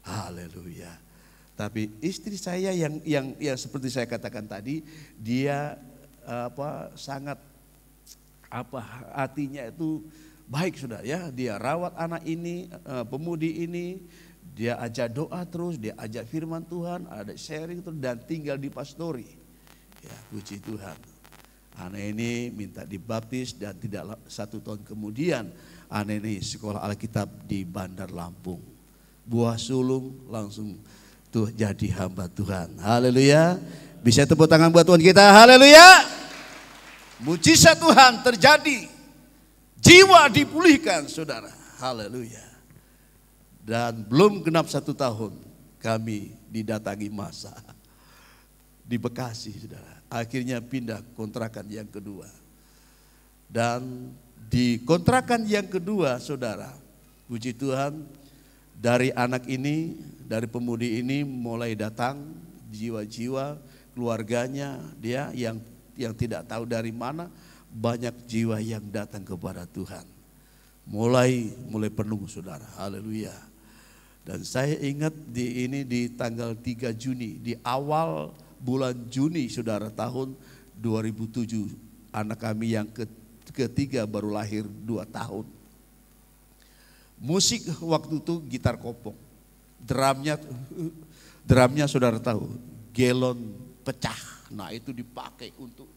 Haleluya. Tapi istri saya yang seperti saya katakan tadi, dia sangat hatinya itu baik saudara ya. Dia rawat anak ini, pemudi ini, dia ajak doa terus, dia ajak firman Tuhan, ada sharing terus, dan tinggal di pastori. Ya puji Tuhan. Anak ini minta dibaptis dan tidak 1 tahun kemudian anak ini sekolah Alkitab di Bandar Lampung. Buah sulung langsung tuh jadi hamba Tuhan. Haleluya. Bisa tepuk tangan buat Tuhan kita. Haleluya. Mujizat Tuhan terjadi. Jiwa dipulihkan saudara. Haleluya. Dan belum genap 1 tahun kami didatangi masa di Bekasi saudara. Akhirnya pindah kontrakan yang kedua. Dan di kontrakan yang kedua saudara, puji Tuhan, dari anak ini, dari pemudi ini mulai datang jiwa-jiwa keluarganya dia yang tidak tahu dari mana, banyak jiwa yang datang kepada Tuhan. Mulai penuh saudara. Haleluya. Dan saya ingat di tanggal 3 Juni, di awal bulan Juni saudara tahun 2007, anak kami yang ketiga baru lahir 2 tahun. Musik waktu itu gitar kopong, drumnya saudara tahu, gelon pecah. Nah itu dipakai untuk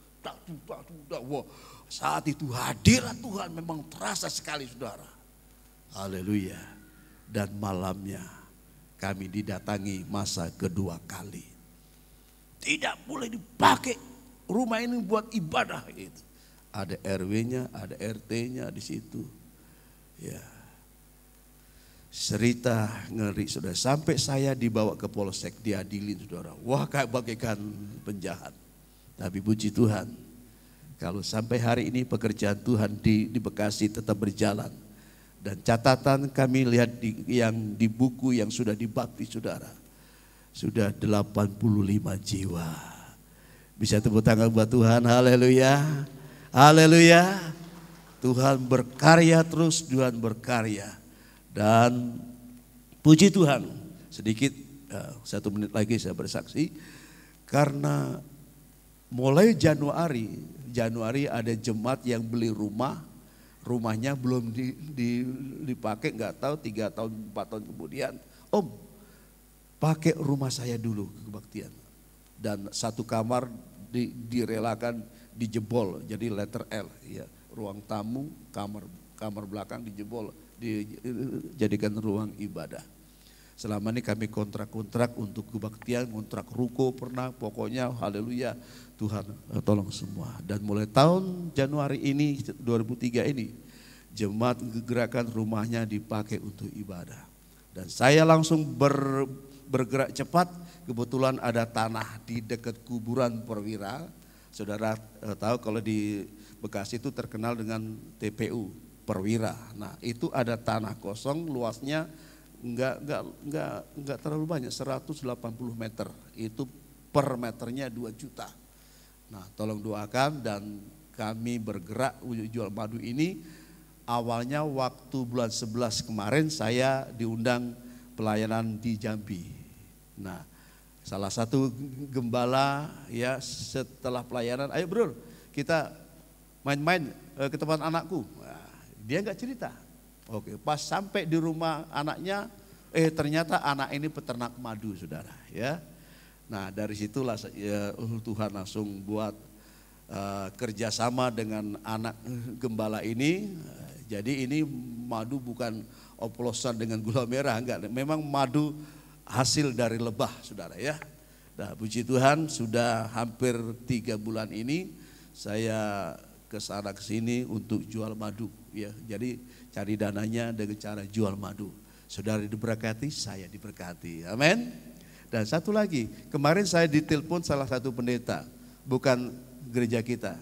wah, saat itu hadirat Tuhan memang terasa sekali saudara. Haleluya. Dan malamnya kami didatangi masa kedua kali. Tidak boleh dipakai rumah ini buat ibadah gitu. Ada RW-nya, ada RT-nya di situ. Ya. Cerita ngeri saudara, sampai saya dibawa ke Polsek diadilin saudara. Wah kayak bagaikan penjahat. Tapi puji Tuhan, kalau sampai hari ini pekerjaan Tuhan di Bekasi tetap berjalan. Dan catatan kami lihat di buku yang sudah dibaptis saudara, sudah 85 jiwa. Bisa tepuk tangan buat Tuhan. Haleluya. Haleluya. Tuhan berkarya terus, Tuhan berkarya. Dan Puji Tuhan, sedikit 1 menit lagi saya bersaksi, karena mulai Januari ada jemaat yang beli rumahnya belum dipakai, nggak tahu 3 tahun 4 tahun kemudian, Om pakai rumah saya dulu kebaktian, dan 1 kamar direlakan dijebol jadi letter L, ya, ruang tamu, kamar belakang dijebol, dijadikan ruang ibadah. Selama ini kami kontrak untuk kebaktian, kontrak ruko pernah, pokoknya haleluya, Tuhan tolong semua. Dan mulai tahun Januari ini 2003 ini jemaat gerakan rumahnya dipakai untuk ibadah. Dan saya langsung bergerak cepat, kebetulan ada tanah di dekat kuburan Perwira. Saudara tahu kalau di Bekasi itu terkenal dengan TPU Perwira. Nah, itu ada tanah kosong, luasnya enggak terlalu banyak, 180 meter. Itu per meternya 2 juta. Nah, tolong doakan, dan kami bergerak jual madu ini. Awalnya waktu bulan 11 kemarin saya diundang pelayanan di Jambi. Nah, salah satu gembala ya setelah pelayanan, ayo bro kita main-main ke tempat anakku. Nah, dia nggak cerita. Oke, pas sampai di rumah anaknya, ternyata anak ini peternak madu, saudara. Ya, nah dari situlah Tuhan langsung buat kerjasama dengan anak gembala ini. Jadi ini madu bukan oplosan dengan gula merah, enggak. Memang madu hasil dari lebah, saudara ya. Nah, puji Tuhan sudah hampir 3 bulan ini saya kesana kesini untuk jual madu ya. Jadi cari dananya dengan cara jual madu. Saudara diberkati, saya diberkati. Amin. Dan satu lagi, kemarin saya ditelepon salah satu pendeta, bukan gereja kita,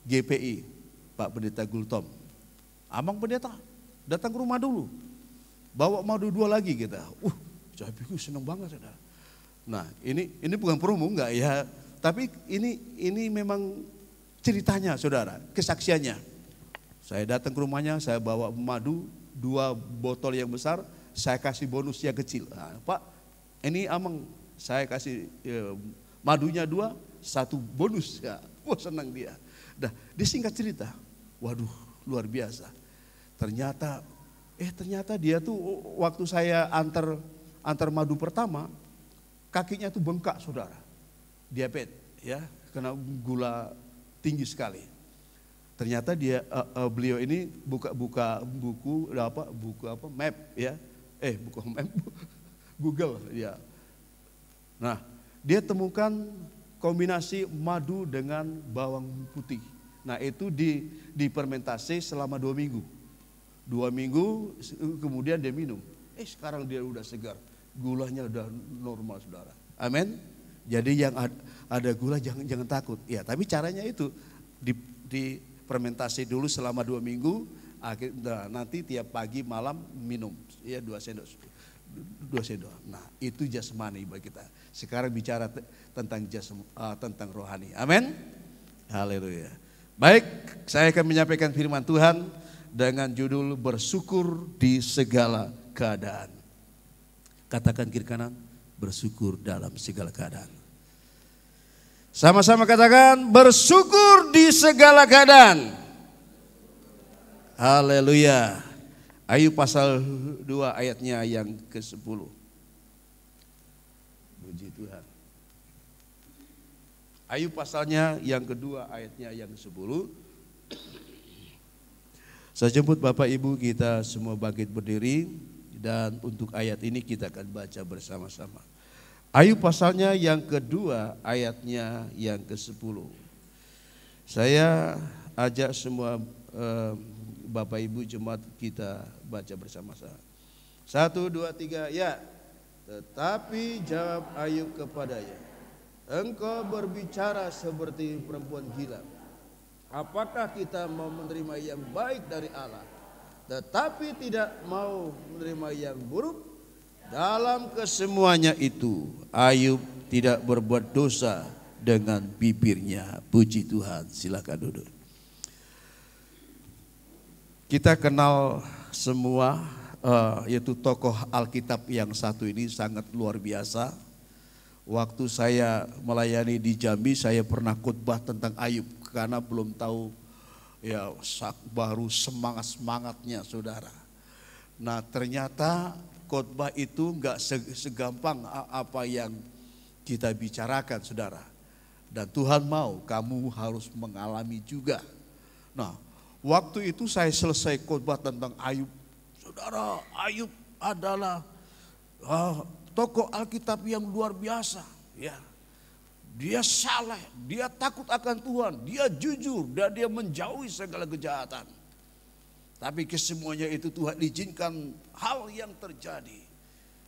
GPI, Pak Pendeta Gultom. Amang pendeta, datang ke rumah dulu, bawa madu 2 lagi kita. Saya pikir senang banget, saudara. Nah, ini bukan promo enggak ya, tapi ini memang ceritanya, saudara, kesaksiannya. Saya datang ke rumahnya, saya bawa madu 2 botol yang besar, saya kasih bonus yang kecil. Nah, Pak, ini Amang, saya kasih madunya 2, 1 bonus. Ya, wah senang dia. Dah, disingkat cerita, waduh luar biasa. Ternyata dia tuh waktu saya antar madu pertama, kakinya tuh bengkak, saudara, diabetes ya, karena gula tinggi sekali. Ternyata beliau ini buka buku map ya, buku map Google ya. Nah, dia temukan kombinasi madu dengan bawang putih. Nah, itu difermentasi selama 2 minggu. 2 minggu kemudian dia minum. Sekarang dia udah segar, gulanya udah normal, saudara. Amin. Jadi yang ada gula jangan takut. Ya, tapi caranya itu difermentasi dulu selama 2 minggu. Nanti tiap pagi malam minum ya 2 sendok. Nah, itu jasmani bagi kita. Sekarang bicara tentang rohani. Amin. Haleluya. Baik, saya akan menyampaikan firman Tuhan dengan judul bersyukur di segala keadaan. Katakan kiri kanan, bersyukur dalam segala keadaan. Sama-sama katakan, bersyukur di segala keadaan. Haleluya. Ayub pasal 2 ayatnya yang ke-10. Puji Tuhan. Ayub pasalnya yang kedua ayatnya yang ke-10. Saya jemput Bapak Ibu kita semua bangkit berdiri, dan untuk ayat ini kita akan baca bersama-sama. Ayub pasalnya yang kedua ayatnya yang ke-10. Saya ajak semua Bapak Ibu jemaat kita baca bersama-sama. 1, 2, 3 ya. Tetapi jawab Ayub kepadanya, engkau berbicara seperti perempuan gila. Apakah kita mau menerima yang baik dari Allah, tetapi tidak mau menerima yang buruk? Dalam kesemuanya itu Ayub tidak berbuat dosa dengan bibirnya. Puji Tuhan. Silakan duduk. Kita kenal semua yaitu tokoh Alkitab yang satu ini sangat luar biasa. Waktu saya melayani di Jambi, saya pernah khotbah tentang Ayub karena belum tahu ya, baru semangatnya saudara. Nah ternyata khotbah itu enggak segampang apa yang kita bicarakan saudara. Dan Tuhan mau kamu harus mengalami juga. Nah waktu itu saya selesai khotbah tentang Ayub. Saudara, Ayub adalah tokoh Alkitab yang luar biasa. Ya, dia saleh, dia takut akan Tuhan, dia jujur dan dia menjauhi segala kejahatan. Tapi kesemuanya itu Tuhan izinkan hal yang terjadi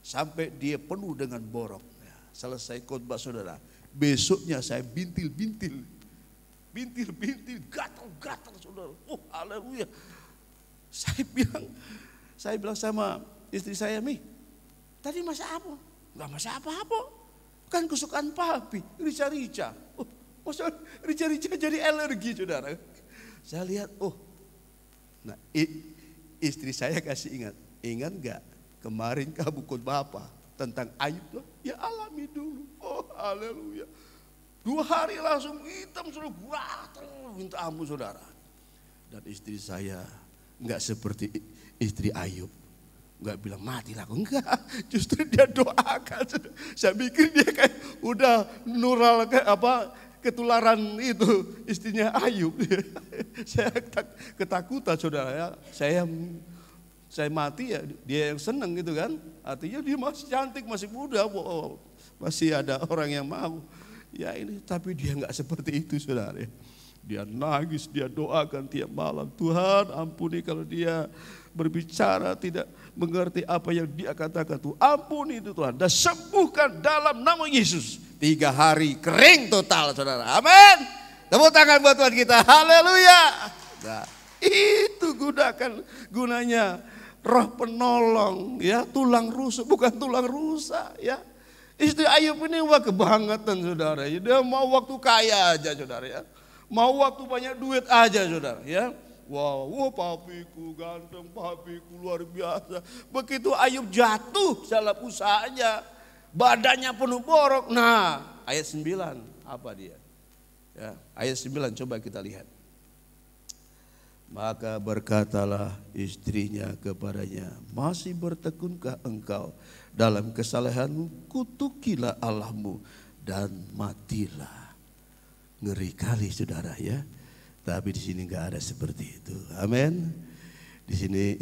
sampai dia penuh dengan borok. Ya, selesai khotbah saudara, besoknya saya bintil, gatal saudara. Oh haleluya. Saya bilang sama istri saya, Mi, tadi masak apa? Enggak masak apa-apa. Kan kesukaan papi, rica-rica. Oh, masa rica-rica jadi alergi saudara. Saya lihat, nah istri saya kasih ingat enggak kemarin kamu khotbah apa tentang Ayub loh? Ya alami dulu. Oh haleluya. 2 hari langsung hitam sudah gatal minta ampun saudara. Dan istri saya enggak seperti istri Ayub. Enggak bilang mati lah, enggak. Justru dia doakan. Saya pikir dia kayak udah nural ketularan itu istrinya Ayub. Saya ketakutan saudara ya. Saya mati ya dia yang senang gitu kan. Artinya dia masih cantik, masih muda, masih ada orang yang mau. Ya ini tapi dia enggak seperti itu saudara ya. Dia nangis, dia doakan tiap malam. Tuhan ampuni kalau dia berbicara tidak mengerti apa yang dia katakan. Tuhan ampuni itu Tuhan. Dan sembuhkan dalam nama Yesus. 3 hari kering total saudara. Amin. Tepuk tangan buat Tuhan kita. Haleluya. Nah, itu gunanya roh penolong ya. Tulang rusuk bukan tulang rusak ya. Istri Ayub ini wah kebangetan saudara. Dia mau waktu kaya aja saudara ya. Mau waktu banyak duit aja saudara ya. Wow, papiku ganteng, papiku luar biasa. Begitu Ayub jatuh dalam usahanya, badannya penuh borok. Nah, ayat 9 apa dia? Ya, ayat 9 coba kita lihat. Maka berkatalah istrinya kepadanya, masih bertekunkah engkau dalam kesalehanmu? Kutukilah Allahmu dan matilah. Ngeri kali saudara ya. Tapi di sini nggak ada seperti itu. Amin. Di sini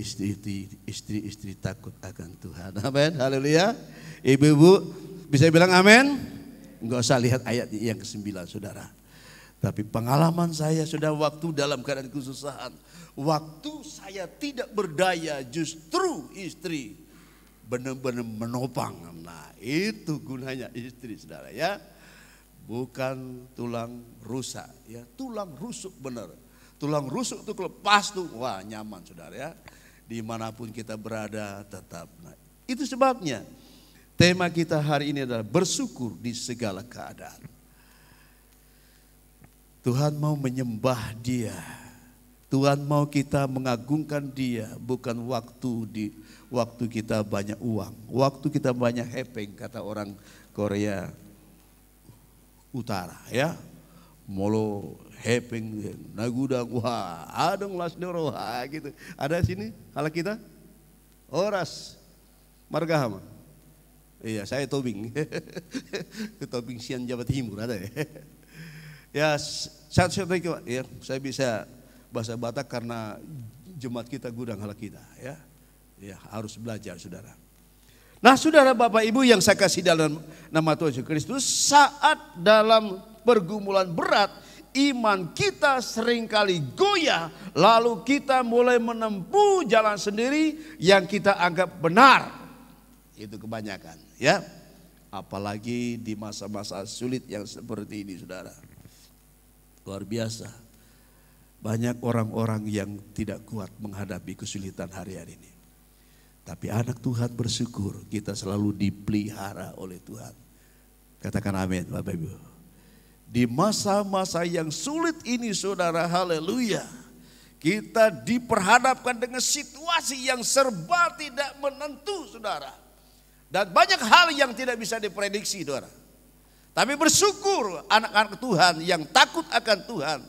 istri takut akan Tuhan. Amin. Haleluya. Ibu-ibu bisa bilang amin. Nggak usah lihat ayat yang ke-9 saudara. Tapi pengalaman saya sudah waktu dalam keadaan kesusahan. Waktu saya tidak berdaya justru istri benar-benar menopang. Nah itu gunanya istri saudara ya. Bukan tulang rusak ya, tulang rusuk benar. Tulang rusuk itu kalau pas tuh wah nyaman saudara ya. Dimanapun kita berada tetap. Nah, itu sebabnya tema kita hari ini adalah bersyukur di segala keadaan. Tuhan mau menyembah Dia. Tuhan mau kita mengagungkan Dia, bukan waktu kita banyak uang, waktu kita banyak hepeng kata orang Korea Utara ya, molo hepeng nagudang wah adong las doro gitu. Ada sini hala kita oras margahama. Iya saya tobing tobing sian Jawa Timur ada ya. Ya saya bisa bahasa Batak karena jemaat kita gudang hala kita ya. Ya harus belajar saudara. Nah saudara Bapak Ibu yang saya kasih dalam nama Tuhan Yesus Kristus, saat dalam pergumulan berat iman kita seringkali goyah, lalu kita mulai menempuh jalan sendiri yang kita anggap benar. Itu kebanyakan ya. Apalagi di masa-masa sulit yang seperti ini saudara. Luar biasa. Banyak orang-orang yang tidak kuat menghadapi kesulitan hari-hari ini. Tapi anak Tuhan bersyukur kita selalu dipelihara oleh Tuhan. Katakan amin Bapak Ibu. Di masa-masa yang sulit ini saudara haleluya. Kita diperhadapkan dengan situasi yang serba tidak menentu, saudara. Dan banyak hal yang tidak bisa diprediksi, saudara. Tapi bersyukur anak-anak Tuhan yang takut akan Tuhan.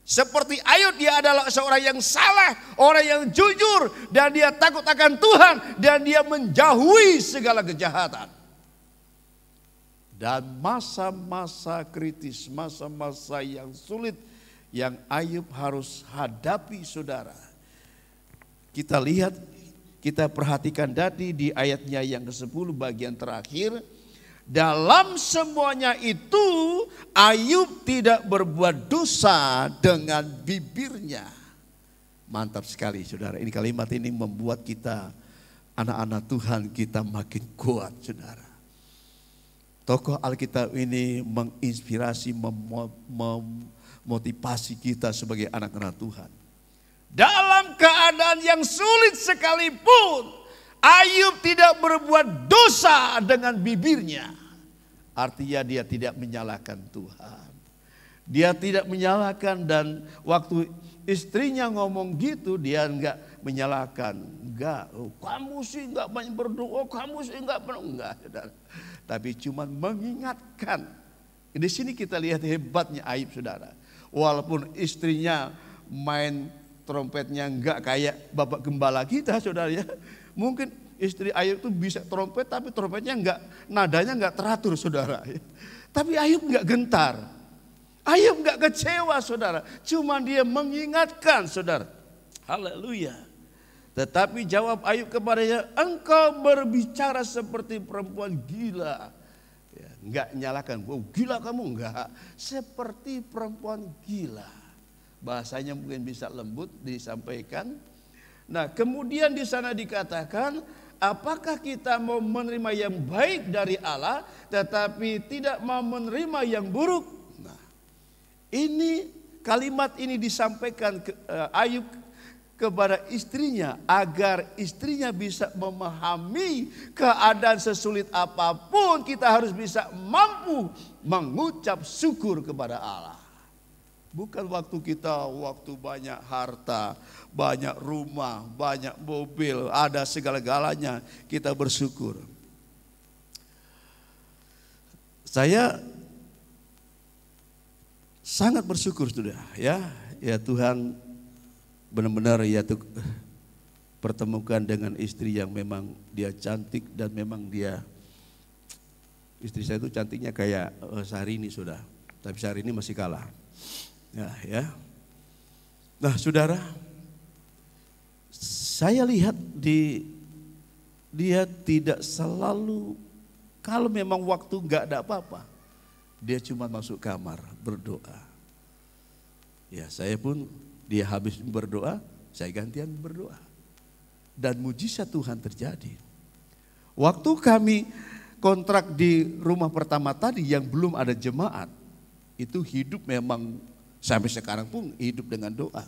Seperti Ayub, dia adalah seorang yang salah, orang yang jujur, dan dia takut akan Tuhan, dan dia menjauhi segala kejahatan. Dan masa-masa kritis, masa-masa yang sulit yang Ayub harus hadapi, saudara. Kita lihat, kita perhatikan tadi di ayatnya yang ke-10 bagian terakhir. Dalam semuanya itu Ayub tidak berbuat dosa dengan bibirnya. Mantap sekali, saudara. Ini kalimat ini membuat kita, anak-anak Tuhan, kita makin kuat, saudara. Tokoh Alkitab ini menginspirasi, memotivasi kita sebagai anak-anak Tuhan. Dalam keadaan yang sulit sekalipun, Ayub tidak berbuat dosa dengan bibirnya. Artinya dia tidak menyalahkan Tuhan. Dia tidak menyalahkan, dan waktu istrinya ngomong gitu dia enggak menyalahkan. Enggak, oh, kamu sih enggak banyak berdoa, kamu sih enggak pernah, enggak, saudara. Tapi cuma mengingatkan. Di sini kita lihat hebatnya Ayub, saudara. Walaupun istrinya main trompetnya enggak kayak bapak gembala kita, saudara ya. Mungkin istri Ayub itu bisa trompet, tapi trompetnya enggak, nadanya enggak teratur, saudara. Tapi Ayub enggak gentar. Ayub enggak kecewa, saudara. Cuma dia mengingatkan, saudara. Haleluya. Tetapi jawab Ayub kepadanya, engkau berbicara seperti perempuan gila. Ya, enggak nyalakan, oh, gila kamu, enggak. Seperti perempuan gila. Bahasanya mungkin bisa lembut disampaikan. Nah, kemudian di sana dikatakan, apakah kita mau menerima yang baik dari Allah tetapi tidak mau menerima yang buruk? Nah, ini kalimat ini disampaikan Ayub kepada istrinya agar istrinya bisa memahami keadaan sesulit apapun, kita harus bisa mampu mengucap syukur kepada Allah. Bukan waktu kita, waktu banyak harta, banyak rumah, banyak mobil, ada segala-galanya, kita bersyukur. Saya sangat bersyukur, sudah ya Tuhan benar-benar ya tuh pertemukan dengan istri yang memang dia cantik, dan memang dia, istri saya itu cantiknya kayak Syahrini, sudah, tapi Syahrini masih kalah. Ya. Nah, saudara, saya lihat dia tidak selalu, kalau memang waktu enggak ada apa-apa, dia cuma masuk kamar berdoa. Ya, saya pun dia habis berdoa, saya gantian berdoa. Dan mujizat Tuhan terjadi. Waktu kami kontrak di rumah pertama tadi yang belum ada jemaat, itu hidup memang sampai sekarang pun hidup dengan doa.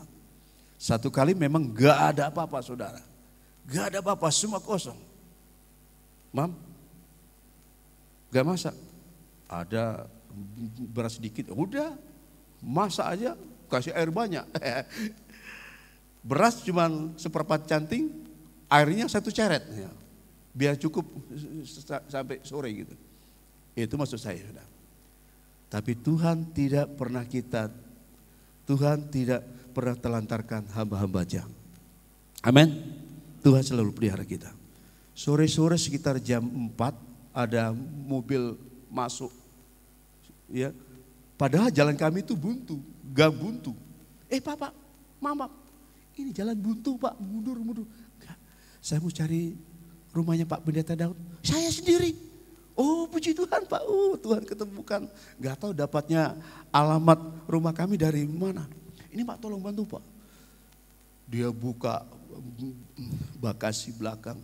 Satu kali memang gak ada apa-apa, saudara. Gak ada apa-apa, semua kosong. Mam, gak masak. Ada beras sedikit, udah masak aja, kasih air banyak. Beras cuman seperempat canting, airnya 1 ceret. Ya. Biar cukup sampai sore gitu. Itu maksud saya, saudara. Tapi Tuhan tidak pernah telantarkan hamba-hambanya. Amin. Tuhan selalu pelihara kita. Sore-sore sekitar jam 4 ada mobil masuk. Ya. Padahal jalan kami itu buntu, gak buntu. Pak, mama, ini jalan buntu Pak, mundur. Enggak. Saya mau cari rumahnya Pak Pendeta Daud. Saya sendiri. Oh, puji Tuhan Pak, Tuhan ketemukan. Gak tahu dapatnya alamat rumah kami dari mana. Ini Pak, tolong bantu Pak. Dia buka bagasi belakang.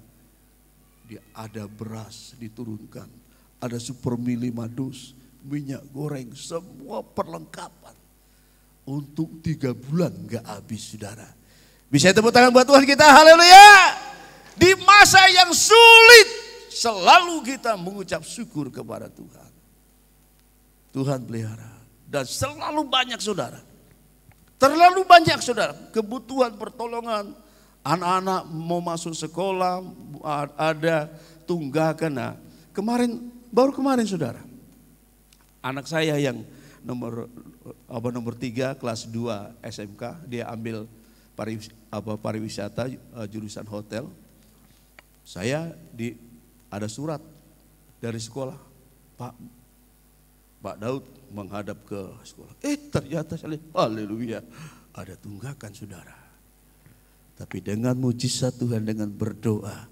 Dia ada beras diturunkan. Ada supermili madus, minyak goreng, semua perlengkapan. Untuk 3 bulan gak habis, saudara. Bisa tepuk tangan buat Tuhan kita, haleluya. Di masa yang sulit, selalu kita mengucap syukur kepada Tuhan. Tuhan pelihara. Dan selalu banyak, saudara. Terlalu banyak saudara, kebutuhan pertolongan. Anak-anak mau masuk sekolah, ada tunggakan. Nah, baru kemarin saudara, anak saya yang nomor 3 kelas 2 SMK, dia ambil pariwisata jurusan hotel. Saya ada surat dari sekolah, Pak Daud menghadap ke sekolah. Ternyata haleluya, ada tunggakan saudara. Tapi dengan mujizat Tuhan, dengan berdoa,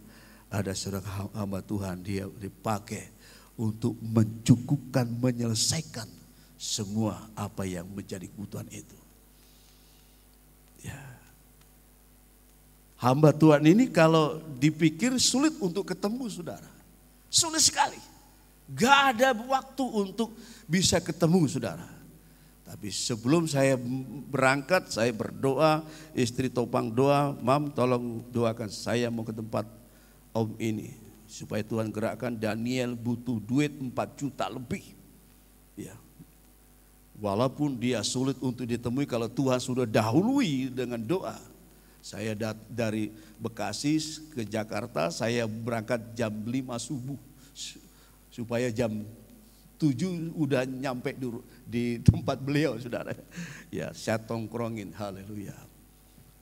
ada seorang hamba Tuhan, dia dipakai untuk mencukupkan, menyelesaikan semua apa yang menjadi kebutuhan itu. Ya. Hamba Tuhan ini kalau dipikir sulit untuk ketemu saudara. Sulit sekali. Gak ada waktu untuk bisa ketemu saudara. Tapi sebelum saya berangkat, saya berdoa, istri topang doa, Mam tolong doakan saya mau ke tempat om ini. Supaya Tuhan gerakkan. Daniel butuh duit 4 juta lebih. Ya. Walaupun dia sulit untuk ditemui kalau Tuhan sudah dahului dengan doa. Saya dari Bekasi ke Jakarta, saya berangkat jam 5 subuh. Supaya jam 7 udah nyampe di tempat beliau saudara. Ya, saya tongkrongin, haleluya.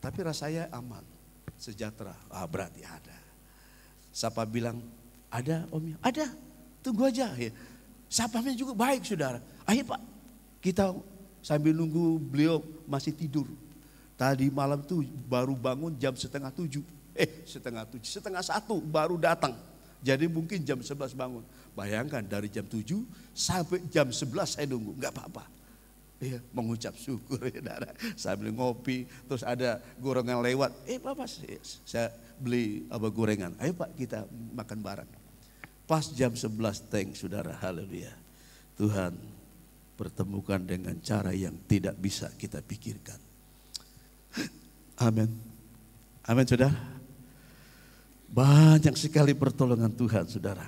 Tapi rasanya aman, sejahtera. Berarti ada. Siapa bilang, ada omnya? Ada, tunggu aja. Ya. Sapamnya juga baik saudara. Ayo Pak, kita sambil nunggu beliau masih tidur. Tadi malam tuh baru bangun jam 6:30. 1:30 baru datang. Jadi mungkin jam 11 bangun. Bayangkan dari jam 7 sampai jam 11 saya nunggu, enggak apa-apa. Iya, mengucap syukur ya, sambil ngopi, terus ada gorengan lewat. Bapak, saya beli gorengan. Ayo Pak, kita makan bareng. Pas jam 11 saudara, haleluya. Tuhan pertemukan dengan cara yang tidak bisa kita pikirkan. Amin. Amin saudara. Banyak sekali pertolongan Tuhan saudara.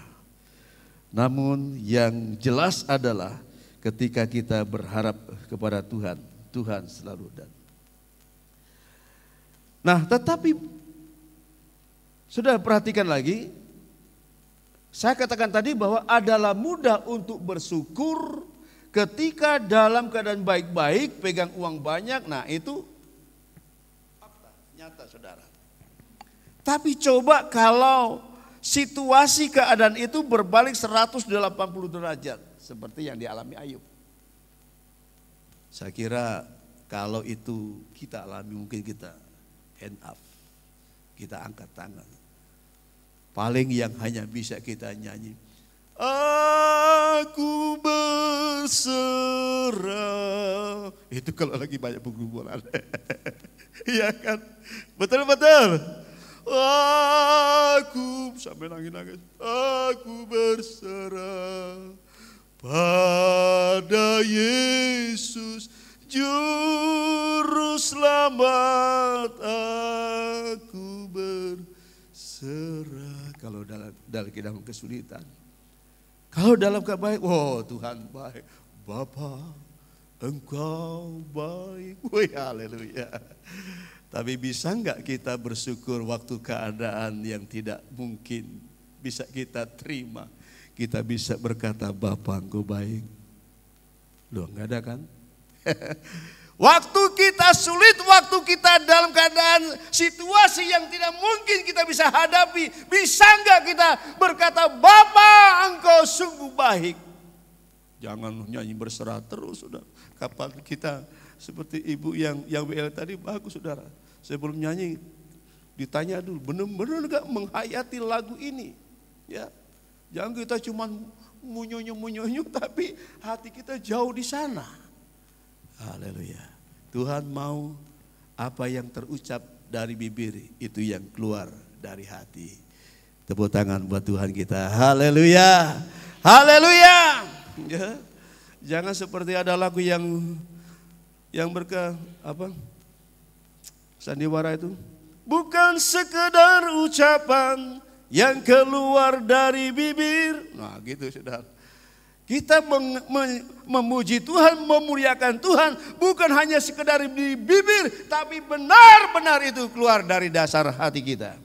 Namun yang jelas adalah ketika kita berharap kepada Tuhan, Tuhan selalu ada. Nah tetapi sudah perhatikan lagi, saya katakan tadi bahwa adalah mudah untuk bersyukur ketika dalam keadaan baik-baik, pegang uang banyak, nah itu fakta, nyata saudara. Tapi coba kalau situasi keadaan itu berbalik 180 derajat seperti yang dialami Ayub. Saya kira kalau itu kita alami mungkin kita hand up, kita angkat tangan. Paling yang hanya bisa kita nyanyi, aku berserah. Itu kalau lagi banyak pengumuman. Iya kan? Betul-betul. Aku sampai nangis-nangis. Aku berserah pada Yesus juru selamat. Aku berserah. Kalau dalam keadaan kesulitan, kalau dalam keadaan baik, Tuhan baik. Bapa, Engkau baik. Haleluya. Tapi bisa enggak kita bersyukur waktu keadaan yang tidak mungkin bisa kita terima. Kita bisa berkata, Bapa Engkau baik. Loh enggak ada kan? Waktu kita sulit, waktu kita dalam keadaan situasi yang tidak mungkin kita bisa hadapi. Bisa enggak kita berkata, Bapa Engkau sungguh baik. Jangan nyanyi berserah terus saudara. Kapan kita seperti ibu yang WL tadi bagus saudara. Sebelum nyanyi ditanya dulu, benar-benar enggak menghayati lagu ini? Ya, jangan kita cuma munyonyo tapi hati kita jauh di sana. Haleluya. Tuhan mau apa yang terucap dari bibir itu yang keluar dari hati. Tepuk tangan buat Tuhan kita. Haleluya. Haleluya. Ya. Jangan seperti ada lagu yang sandiwara itu, bukan sekedar ucapan yang keluar dari bibir. Nah gitu saudara. Kita memuji Tuhan, memuliakan Tuhan bukan hanya sekedar di bibir, tapi benar-benar itu keluar dari dasar hati kita.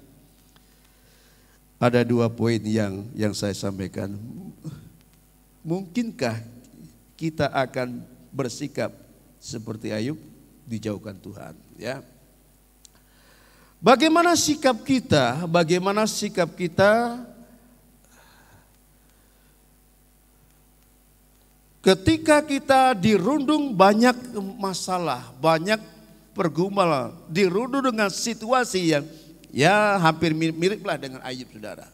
Ada 2 poin yang saya sampaikan. Mungkinkah kita akan bersikap seperti Ayub, dijauhkan Tuhan, ya? Bagaimana sikap kita? Bagaimana sikap kita ketika kita dirundung banyak masalah, banyak pergumulan, dirundung dengan situasi yang ya hampir mirip-miriplah dengan Ayub, saudara.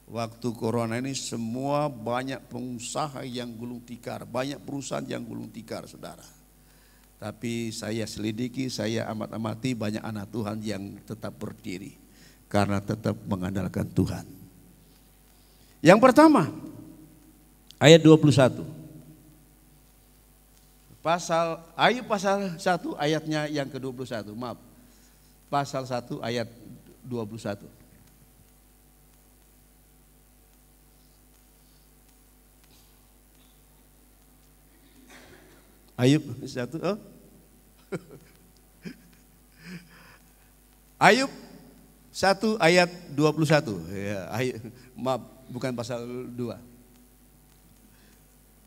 Waktu corona ini semua banyak pengusaha yang gulung tikar, banyak perusahaan yang gulung tikar, saudara. Tapi saya selidiki, saya amati banyak anak Tuhan yang tetap berdiri karena tetap mengandalkan Tuhan. Yang pertama, ayat 21. Ayub pasal 1 ayatnya yang ke-21. Maaf. Pasal 1 ayat 21. Ayub 1. Oh. Ayub 1 ayat 21. Ya, maaf, bukan pasal 2.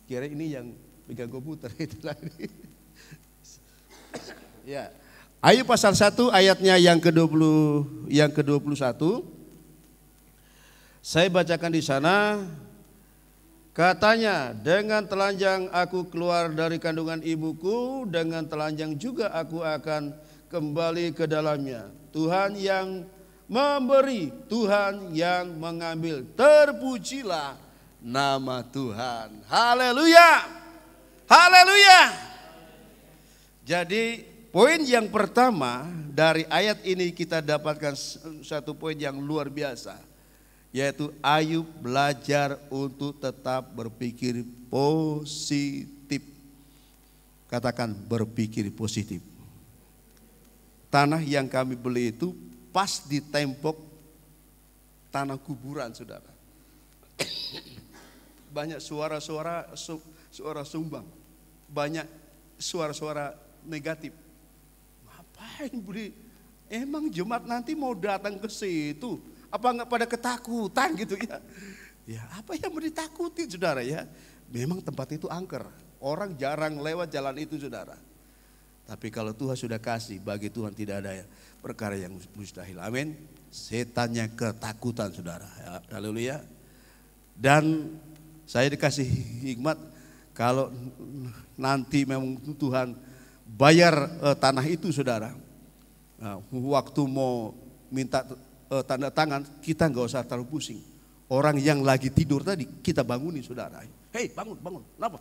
Kira ini yang pegang komputer itu tadi. Ya. Ayub pasal 1 ayatnya yang ke-21. Saya bacakan di sana. Katanya, dengan telanjang aku keluar dari kandungan ibuku, dengan telanjang juga aku akan kembali ke dalamnya. Tuhan yang memberi, Tuhan yang mengambil. Terpujilah nama Tuhan. Haleluya. Haleluya. Jadi poin yang pertama dari ayat ini kita dapatkan satu poin yang luar biasa, yaitu Ayub belajar untuk tetap berpikir positif. Katakan berpikir positif. Tanah yang kami beli itu pas di tembok tanah kuburan, saudara. Banyak suara-suara sumbang, banyak suara-suara negatif. Ngapain beli? Emang jemaat nanti mau datang ke situ? Apa enggak pada ketakutan gitu ya? Ya apa yang mau ditakuti, saudara ya? Memang tempat itu angker, orang jarang lewat jalan itu, saudara. Tapi kalau Tuhan sudah kasih, bagi Tuhan tidak ada perkara yang mustahil. Amin. Setannya ketakutan, saudara. Haleluya. Dan saya dikasih hikmat, kalau nanti memang Tuhan bayar tanah itu, saudara. Nah, waktu mau minta tanda tangan, kita nggak usah terlalu pusing. Orang yang lagi tidur tadi kita bangunin, saudara. Hei, bangun. Kenapa?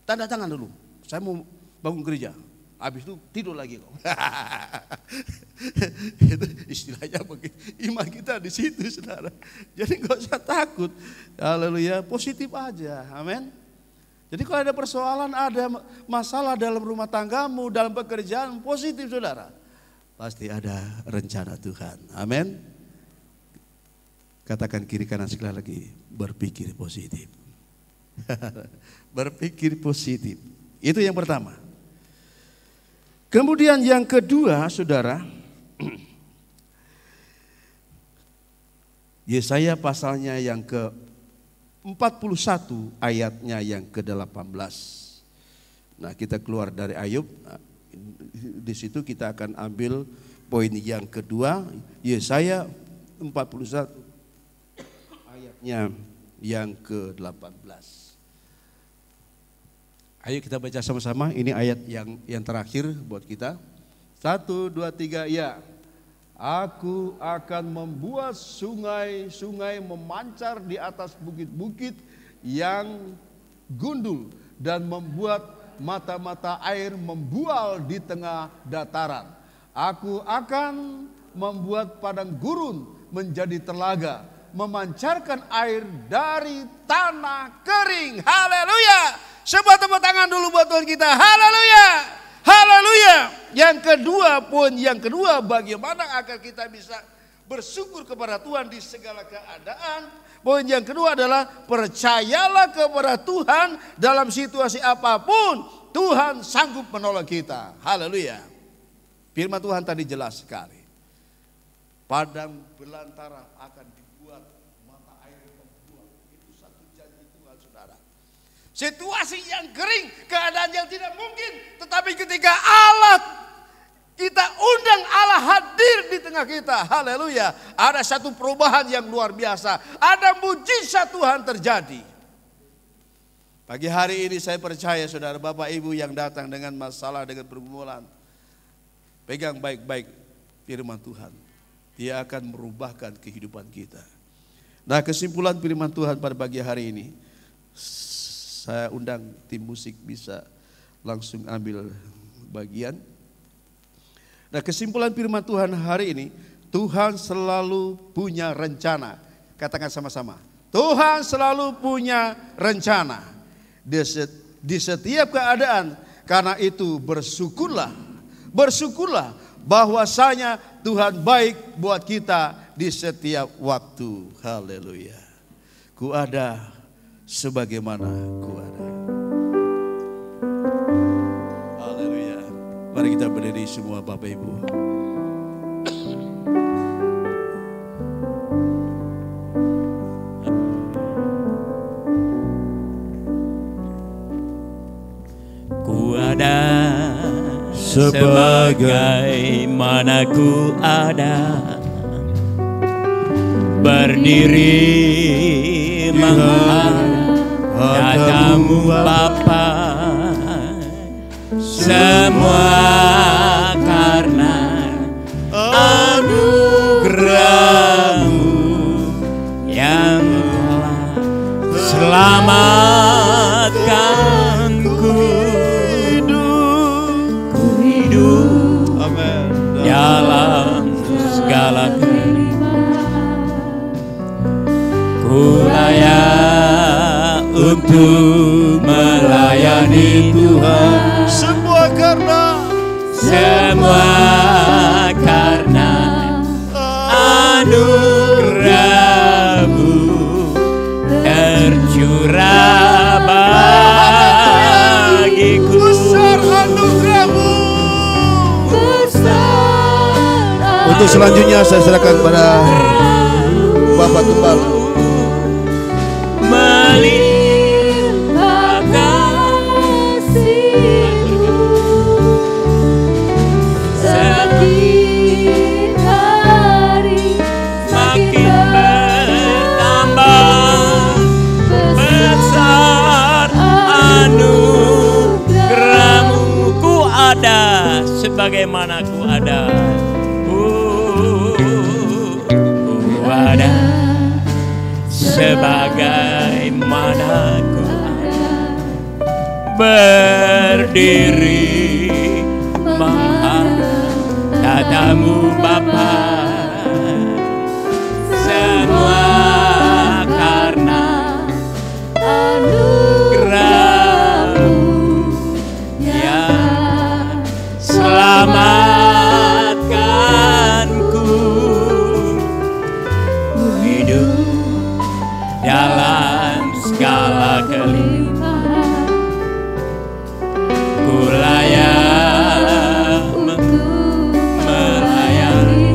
Tanda tangan dulu. Saya mau bangun gereja. Habis itu tidur lagi kok. Itu istilahnya begitu. Iman kita di situ, saudara. Jadi nggak usah takut. Haleluya, positif aja. Amin. Jadi kalau ada persoalan, ada masalah dalam rumah tanggamu, dalam pekerjaan, positif, saudara. Pasti ada rencana Tuhan. Amin. Katakan kiri kanan sekali lagi, berpikir positif. Berpikir positif. Itu yang pertama. Kemudian yang kedua, saudara, Yesaya pasalnya yang ke-41 ayatnya yang ke-18. Nah, kita keluar dari Ayub. Di situ kita akan ambil poin yang kedua, Yesaya 41 ayatnya yang ke-18. Ayo kita baca sama-sama, ini ayat yang terakhir buat kita. 1, 2, 3, ya. Aku akan membuat sungai-sungai memancar di atas bukit-bukit yang gundul dan membuat mata-mata air membual di tengah dataran. Aku akan membuat padang gurun menjadi telaga, memancarkan air dari tanah kering. Haleluya. Coba tepuk tangan dulu buat Tuhan kita. Haleluya. Haleluya. Yang kedua, poin yang kedua, bagaimana agar kita bisa bersyukur kepada Tuhan di segala keadaan, Poin yang kedua adalah percayalah kepada Tuhan dalam situasi apapun. Tuhan sanggup menolong kita. Haleluya. Firman Tuhan tadi jelas sekali. Padang belantara akan dibuat mata air membuah. Itu satu janji Tuhan, saudara. Situasi yang kering, keadaan yang tidak mungkin. Tetapi ketika kita undang Allah hadir di tengah kita. Haleluya. Ada satu perubahan yang luar biasa. Ada mujizat Tuhan terjadi. Pagi hari ini saya percaya saudara Bapak Ibu yang datang dengan masalah, dengan pergumulan. Pegang baik-baik firman Tuhan. Dia akan merubahkan kehidupan kita. Nah, kesimpulan firman Tuhan pada pagi hari ini. Saya undang tim musik bisa langsung ambil bagian. Nah, kesimpulan firman Tuhan hari ini, Tuhan selalu punya rencana. Katakan sama-sama. Tuhan selalu punya rencana. Di setiap keadaan, karena itu bersyukurlah. Bersyukurlah bahwasanya Tuhan baik buat kita di setiap waktu. Haleluya. Ku ada sebagaimana ku ada. Haleluya. Mari kita berdiri semua Bapak Ibu. Ku ada sebagaimana ku ada, berdiri menghadapmu Bapa, semua karena anugerah-Mu yang telah selamatkanku. Dalam segala ku layak untuk melayani Tuhan. Semua karena anugerah-Mu tercurah bagiku. Besar anugerah-Mu. Untuk selanjutnya saya serahkan pada Bapak Gembala. Melimpah kasih-Mu, setiap hari makin bertambah, besar anugerah-Mu. Ku ada sebagaimana ku ada. Ada sebagaimana ku ada, berdiri menghadap tatamu Bapa, semua karena anugerah-Mu yang selamatkanku. Dalam segala kelimpahan, ku layak melayani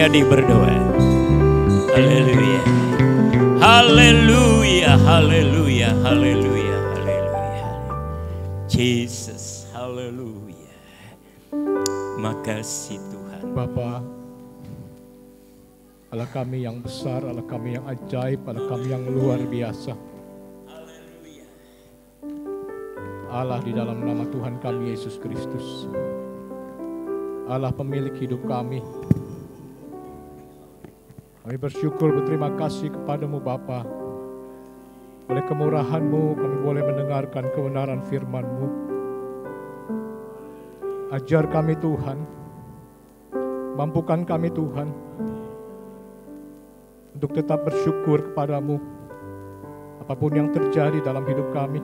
menjadi berdoa. Haleluya. Haleluya, haleluya, haleluya, haleluya. Jesus, haleluya. Makasih Tuhan. Bapa, Allah kami yang besar, Allah kami yang ajaib, Allah kami yang luar biasa. Allah di dalam nama Tuhan kami Yesus Kristus, Allah pemilik hidup kami. Kami bersyukur, berterima kasih kepadamu Bapa. Oleh kemurahan-Mu kami boleh mendengarkan kebenaran firman-Mu. Ajar kami Tuhan, mampukan kami Tuhan untuk tetap bersyukur kepadamu apapun yang terjadi dalam hidup kami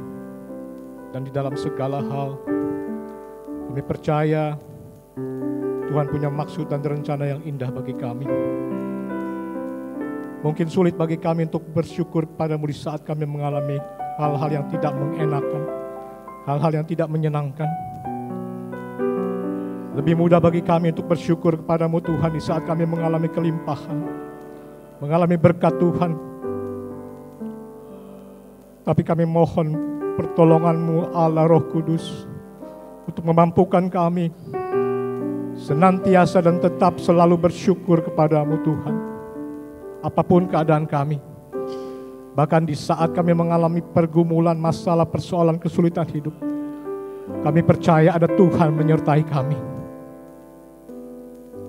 dan di dalam segala hal. Kami percaya Tuhan punya maksud dan rencana yang indah bagi kami. Mungkin sulit bagi kami untuk bersyukur kepadamu di saat kami mengalami hal-hal yang tidak mengenakan, hal-hal yang tidak menyenangkan. Lebih mudah bagi kami untuk bersyukur kepadamu Tuhan di saat kami mengalami kelimpahan, mengalami berkat Tuhan. Tapi kami mohon pertolongan-Mu Allah Roh Kudus untuk memampukan kami senantiasa dan tetap selalu bersyukur kepadamu Tuhan. Apapun keadaan kami, bahkan di saat kami mengalami pergumulan, masalah, persoalan, kesulitan hidup, kami percaya ada Tuhan menyertai kami.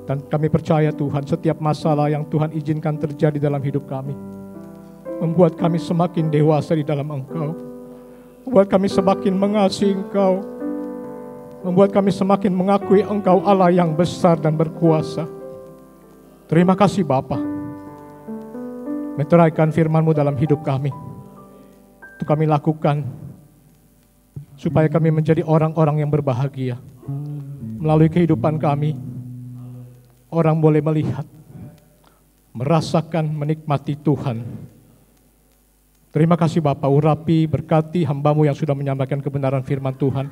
Dan kami percaya Tuhan, setiap masalah yang Tuhan izinkan terjadi dalam hidup kami membuat kami semakin dewasa di dalam Engkau, membuat kami semakin mengasihi Engkau, membuat kami semakin mengakui Engkau Allah yang besar dan berkuasa. Terima kasih Bapa, meteraikan firman-Mu dalam hidup kami. Itu kami lakukan supaya kami menjadi orang-orang yang berbahagia. Melalui kehidupan kami, orang boleh melihat, merasakan, menikmati Tuhan. Terima kasih Bapa, urapi, berkati hamba-Mu yang sudah menyampaikan kebenaran firman Tuhan.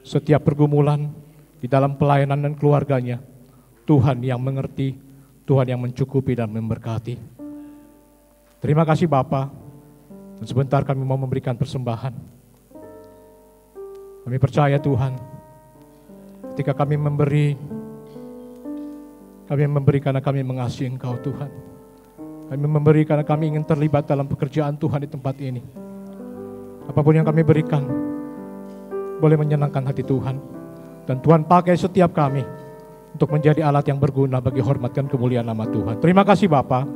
Setiap pergumulan di dalam pelayanan dan keluarganya, Tuhan yang mengerti, Tuhan yang mencukupi dan memberkati. Terima kasih Bapa. Dan sebentar kami mau memberikan persembahan. Kami percaya Tuhan, ketika kami memberi karena kami mengasihi Engkau Tuhan. Kami memberi karena kami ingin terlibat dalam pekerjaan Tuhan di tempat ini. Apapun yang kami berikan boleh menyenangkan hati Tuhan. Dan Tuhan pakai setiap kami untuk menjadi alat yang berguna bagi hormat dan kemuliaan nama Tuhan. Terima kasih Bapa.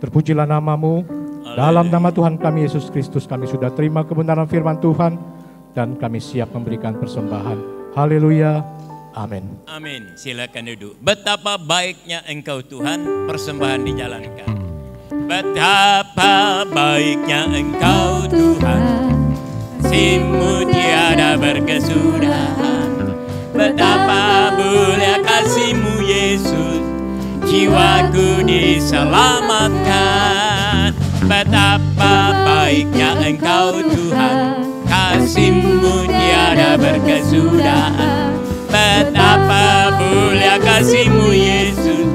Terpujilah nama-Mu. Dalam nama Tuhan kami Yesus Kristus kami sudah terima kebenaran firman Tuhan dan kami siap memberikan persembahan. Haleluya. Amin. Amin. Silakan duduk. Betapa baiknya Engkau Tuhan, persembahan dijalankan. Betapa baiknya Engkau Tuhan, kasih-Mu tiada berkesudahan. Betapa mulia kasih-Mu Yesus, jiwaku diselamatkan. Betapa baiknya Engkau Tuhan, kasih-Mu tiada berkesudahan. Betapa mulia kasih-Mu Yesus,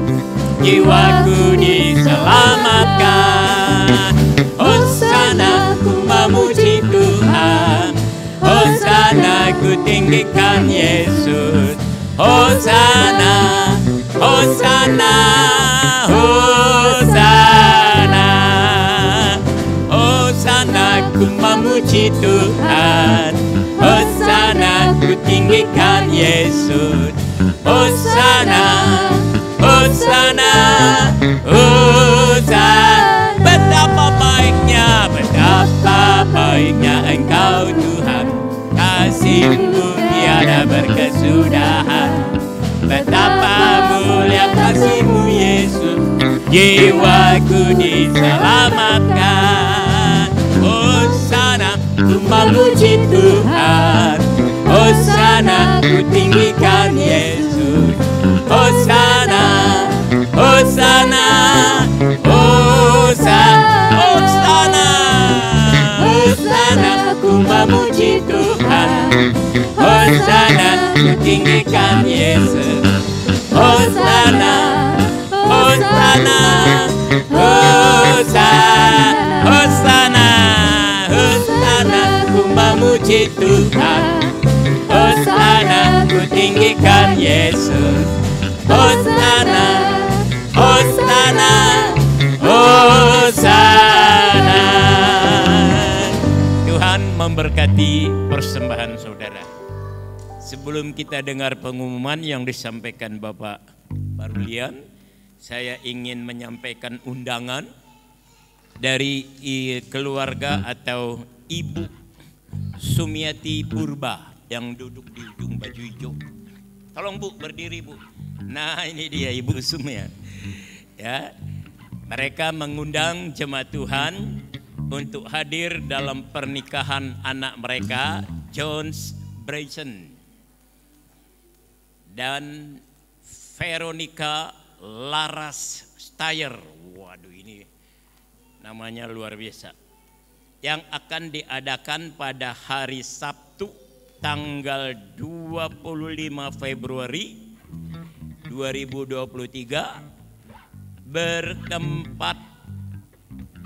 jiwaku diselamatkan. Hosana ku memuji Tuhan, Hosana ku tinggikan Yesus. Hosana, Hosana, Hosana. Hosana ku memuji Tuhan, Hosana ku tinggikan Yesus. Hosana, Hosana, Hosana. Betapa baiknya Engkau Tuhan, kasih-Mu tiada berkesudahan. Betapa mulia kasih-Mu Yesus, jiwaku diselamatkan. Hosana ku memuji Tuhan, Hosana ku tinggikan Yesus. Hosana, Hosana, Hosana, Hosana, Hosana ku memuji Tuhan, Hosana ku tinggikan Yesus. Hosana, Hosana, Hosana, Hosana, Hosana, ku memuji Tuhan. Hosana, ku tinggikan Yesus. Hosana, Hosana, Hosana. Tuhan memberkati persembahan saudara. Sebelum kita dengar pengumuman yang disampaikan Bapak Parulian, saya ingin menyampaikan undangan dari keluarga atau Ibu Sumiati Purba yang duduk di ujung baju hijau. Tolong Bu, berdiri Bu. Nah ini dia Ibu Sumiati. Ya, mereka mengundang jemaat Tuhan untuk hadir dalam pernikahan anak mereka, Jones Bryson dan Veronica Laras Steyer. Waduh, ini namanya luar biasa. Yang akan diadakan pada hari Sabtu tanggal 25 Februari 2023 bertempat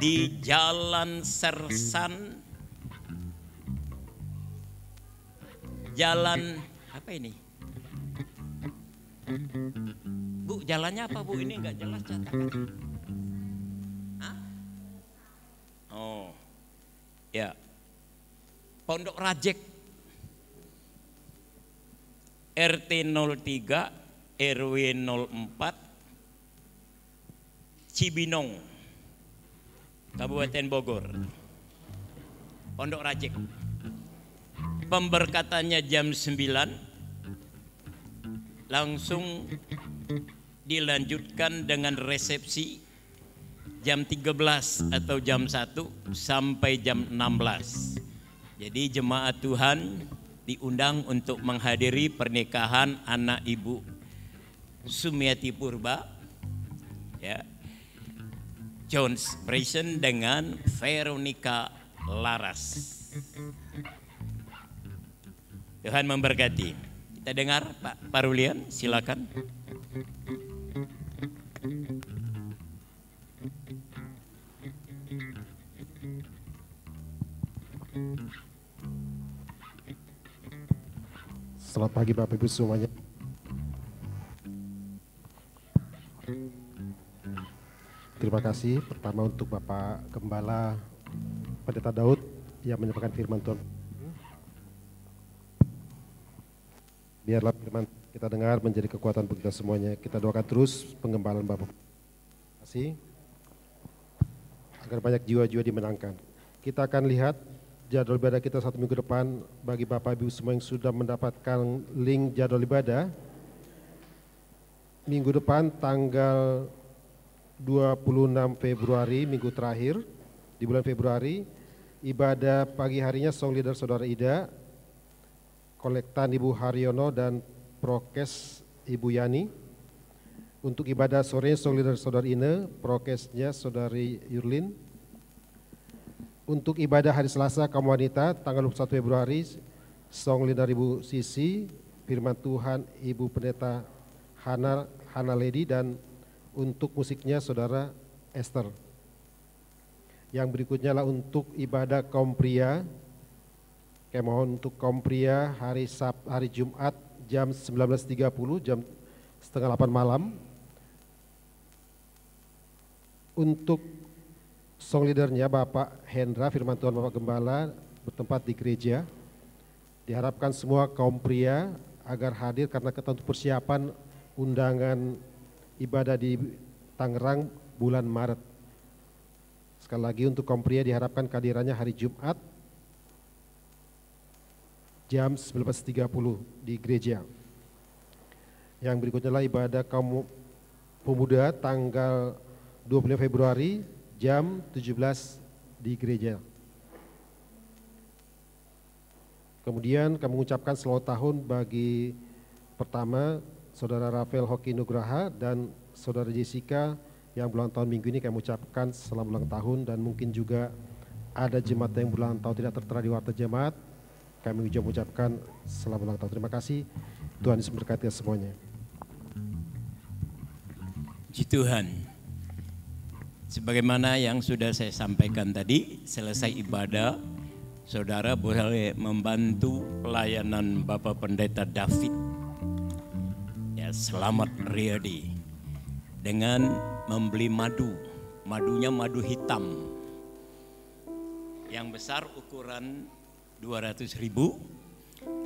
di Jalan Sersan, Jalan apa ini? Bu, jalannya apa Bu? Ini enggak jelas catakan. Hah? Oh, ya. Pondok Rajek, RT 03 RW 04 Cibinong, Kabupaten Bogor. Pondok Rajek. Pemberkatannya jam 9. Langsung dilanjutkan dengan resepsi jam 13 atau jam 1 sampai jam 16. Jadi jemaat Tuhan diundang untuk menghadiri pernikahan anak Ibu Sumiati Purba, ya, Jones Bryson dengan Veronica Laras. Tuhan memberkati. Kita dengar Pak Parulian, silakan. Selamat pagi Bapak Ibu semuanya. Terima kasih pertama untuk Bapak Gembala Pendeta Daud yang menyampaikan firman Tuhan. Biarlah firman kita dengar menjadi kekuatan bagi kita semuanya. Kita doakan terus pengembalaan Bapak. Terima kasih. Agar banyak jiwa-jiwa dimenangkan. Kita akan lihat jadwal ibadah kita 1 minggu depan bagi Bapak Ibu semua yang sudah mendapatkan link jadwal ibadah. Minggu depan tanggal 26 Februari, minggu terakhir di bulan Februari, ibadah pagi harinya Song Leader Saudara Ida, kolektan Ibu Haryono dan prokes Ibu Yani. Untuk ibadah sore Song Leader Saudara Ine, prokesnya Saudari Yurlin. Untuk ibadah hari Selasa kaum wanita tanggal 21 Februari, Song Leader Ibu Sisi, firman Tuhan Ibu Pendeta Hana Lady, dan untuk musiknya Saudara Esther. Yang berikutnya lah untuk ibadah kaum pria. Kami mohon untuk kaum pria hari Jumat jam 19.30, jam setengah 8 malam. Untuk song leadernya Bapak Hendra, firman Tuhan Bapak Gembala, bertempat di gereja. Diharapkan semua kaum pria agar hadir karena kita untuk persiapan undangan ibadah di Tangerang bulan Maret. Sekali lagi untuk kaum pria diharapkan kehadirannya hari Jumat jam 19.30 di gereja. Yang berikutnya adalah ibadah kaum pemuda tanggal 25 Februari jam 17 di gereja. Kemudian kami mengucapkan selamat tahun bagi pertama Saudara Rafael Hoki Nugraha dan Saudara Jessica yang berulang tahun minggu ini. Kami mengucapkan selamat ulang tahun, dan mungkin juga ada jemaat yang berulang tahun tidak tertera di warta jemaat. Kami juga mengucapkan selamat ulang tahun. Terima kasih. Tuhan Yesus memberkati semuanya. Puji Tuhan. Sebagaimana yang sudah saya sampaikan tadi, selesai ibadah, saudara boleh membantu pelayanan Bapak Pendeta David, ya, Selamat Riyadi, dengan membeli madu. Madunya madu hitam. Yang besar ukuran 200.000,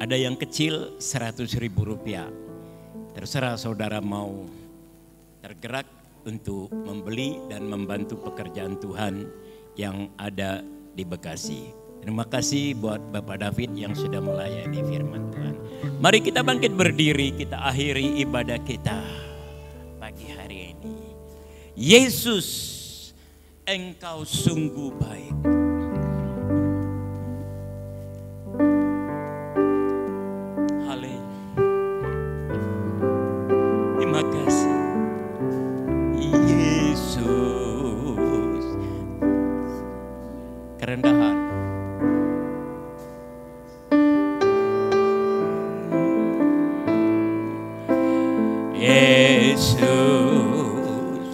ada yang kecil 100.000 rupiah. Terserah saudara mau tergerak untuk membeli dan membantu pekerjaan Tuhan yang ada di Bekasi. Terima kasih buat Bapak David yang sudah melayani firman Tuhan. Mari kita bangkit berdiri, kita akhiri ibadah kita pagi hari ini. Yesus, Engkau sungguh baik. Haleluya. Terima kasih. Yesus, kerendahan. Yesus,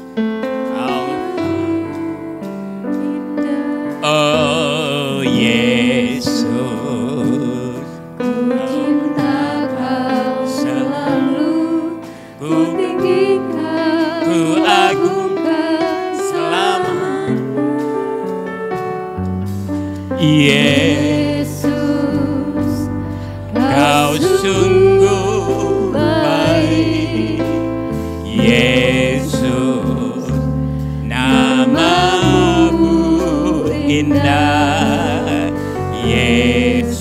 oh Yesus, Ku cinta Kau selalu, ku tinggikan, ku agungkan selama. Yesus, Kau sungguh baik. Yesus, namamu indah. Yesus,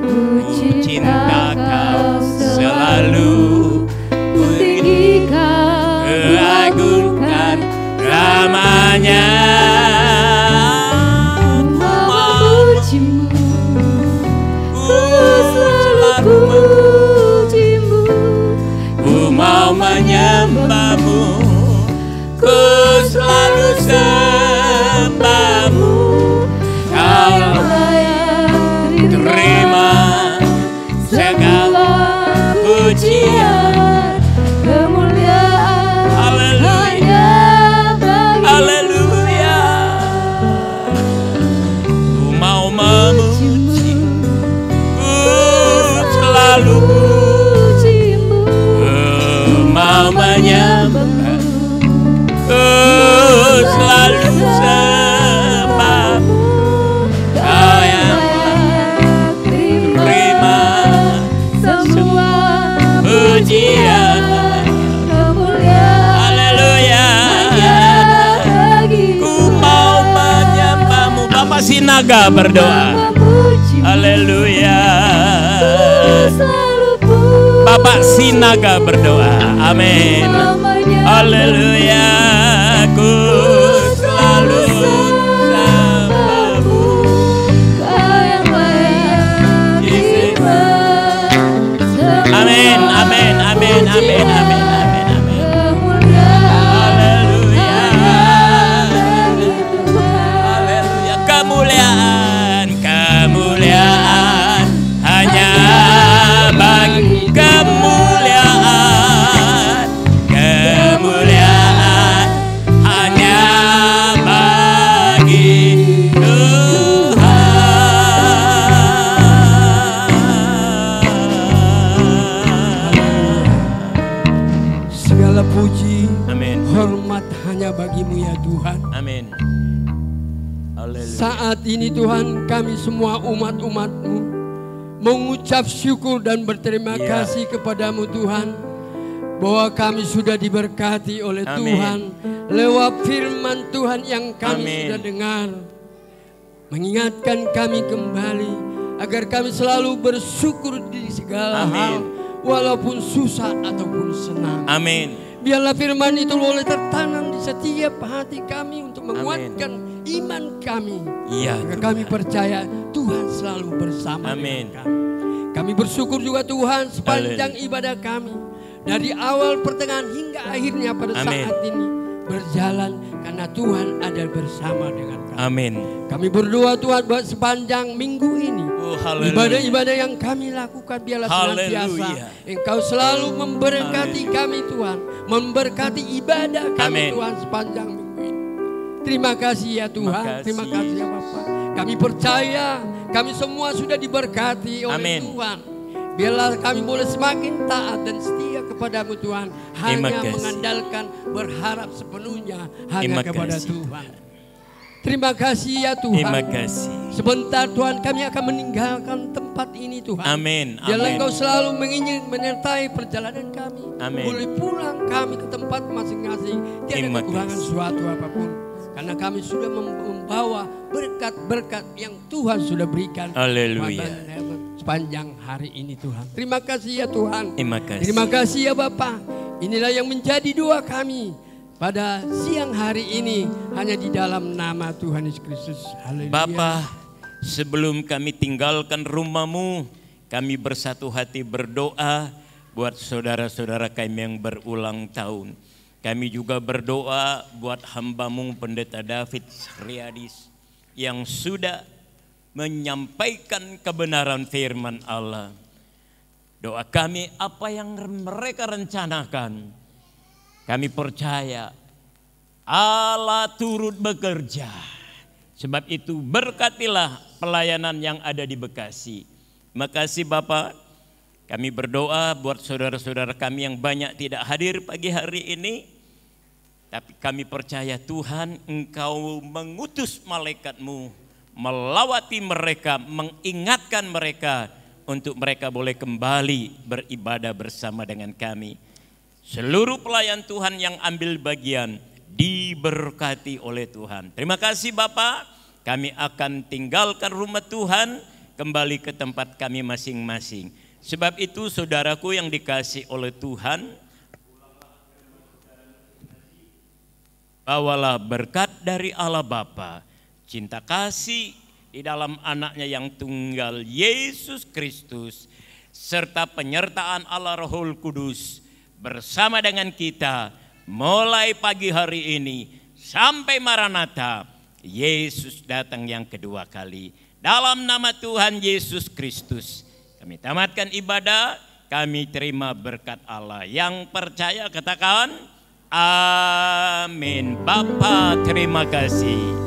ku cinta Kau selalu, ku tinggikan, agungkan namanya. Ku mau menyembahmu, ku selalu sembahmu. Kau terima segala pujian, kemuliaan hanya bagi haleluya. Ku mau memuji, ku selalu mau menyembah, selalu sembahmu. Kau yang terima semua pujian, haleluya. Ku mau menyembahmu. Bapak Sinaga berdoa, haleluya. Bapak Sinaga berdoa, amin. Haleluya, ku selalu sembahmu. Amin, amin, amin, amin, amin, amin, amin. Haleluya, haleluya. Kemuliaan, kemuliaan hanya bagi kemuliaan, kemuliaan hanya bagi Tuhan. Segala puji, Amin. hormat hanya bagimu ya Tuhan. Amin. Haleluya. Saat ini Tuhan, kami semua umat-umat-Mu mengucap syukur dan berterima Ya. kasih kepadamu Tuhan, bahwa kami sudah diberkati oleh Amin. Tuhan lewat firman Tuhan yang kami Amin. sudah dengar, mengingatkan kami kembali agar kami selalu bersyukur di segala Amin. hal, walaupun susah ataupun senang. Amin. Biarlah firman itu boleh tertanam di setiap hati kami untuk menguatkan iman kami. Iya, Agar Tuhan. kami percaya Tuhan selalu bersama Amin. dengan kami. Kami bersyukur juga Tuhan sepanjang ibadah kami, dari awal pertengahan hingga akhirnya pada Amin. saat ini berjalan karena Tuhan ada bersama dengan kami. Tuhan. Amin. Kami berdoa Tuhan buat sepanjang minggu ini. Ibadah-ibadah yang kami lakukan biarlah senantiasa Engkau selalu memberkati kami Tuhan. Memberkati ibadah kami Tuhan sepanjang minggu ini. Terima kasih ya Tuhan. Terima kasih ya Bapak. Kami percaya kami semua sudah diberkati oleh Tuhan. Biarlah kami boleh semakin taat dan setia kepadamu Tuhan. Hanya mengandalkan, berharap sepenuhnya hanya kepada Tuhan. Terima kasih ya Tuhan. Terima kasih. Sebentar Tuhan kami akan meninggalkan tempat ini Tuhan. Amin. Biarlah Engkau selalu menyertai perjalanan kami. Amin. Boleh pulang kami ke tempat masing-masing. Tiada kekurangan suatu apapun. Karena kami sudah membawa berkat-berkat yang Tuhan sudah berikan. Haleluya. Sepanjang hari ini Tuhan. Terima kasih ya Tuhan. Terima kasih. Terima kasih ya Bapa. Inilah yang menjadi doa kami pada siang hari ini hanya di dalam nama Tuhan Yesus Kristus. Haleluya. Bapa, sebelum kami tinggalkan rumah-Mu, kami bersatu hati berdoa buat saudara-saudara kami yang berulang tahun. Kami juga berdoa buat hamba-Mu Pendeta David Riadis yang sudah menyampaikan kebenaran firman Allah. Doa kami apa yang mereka rencanakan, kami percaya Allah turut bekerja. Sebab itu berkatilah pelayanan yang ada di Bekasi. Makasih Bapak. Kami berdoa buat saudara-saudara kami yang banyak tidak hadir pagi hari ini. Tapi kami percaya Tuhan Engkau mengutus malaikat-Mu melawati mereka, mengingatkan mereka untuk mereka boleh kembali beribadah bersama dengan kami. Seluruh pelayan Tuhan yang ambil bagian diberkati oleh Tuhan. Terima kasih Bapak. Kami akan tinggalkan rumah Tuhan, kembali ke tempat kami masing-masing. Sebab itu saudaraku yang dikasih oleh Tuhan, bawalah berkat dari Allah Bapa, cinta kasih di dalam anaknya yang tunggal Yesus Kristus, serta penyertaan Allah Rohul Kudus bersama dengan kita mulai pagi hari ini sampai Maranatha, Yesus datang yang kedua kali. Dalam nama Tuhan Yesus Kristus kami tamatkan ibadah, kami terima berkat Allah. Yang percaya katakan amin. Bapa terima kasih.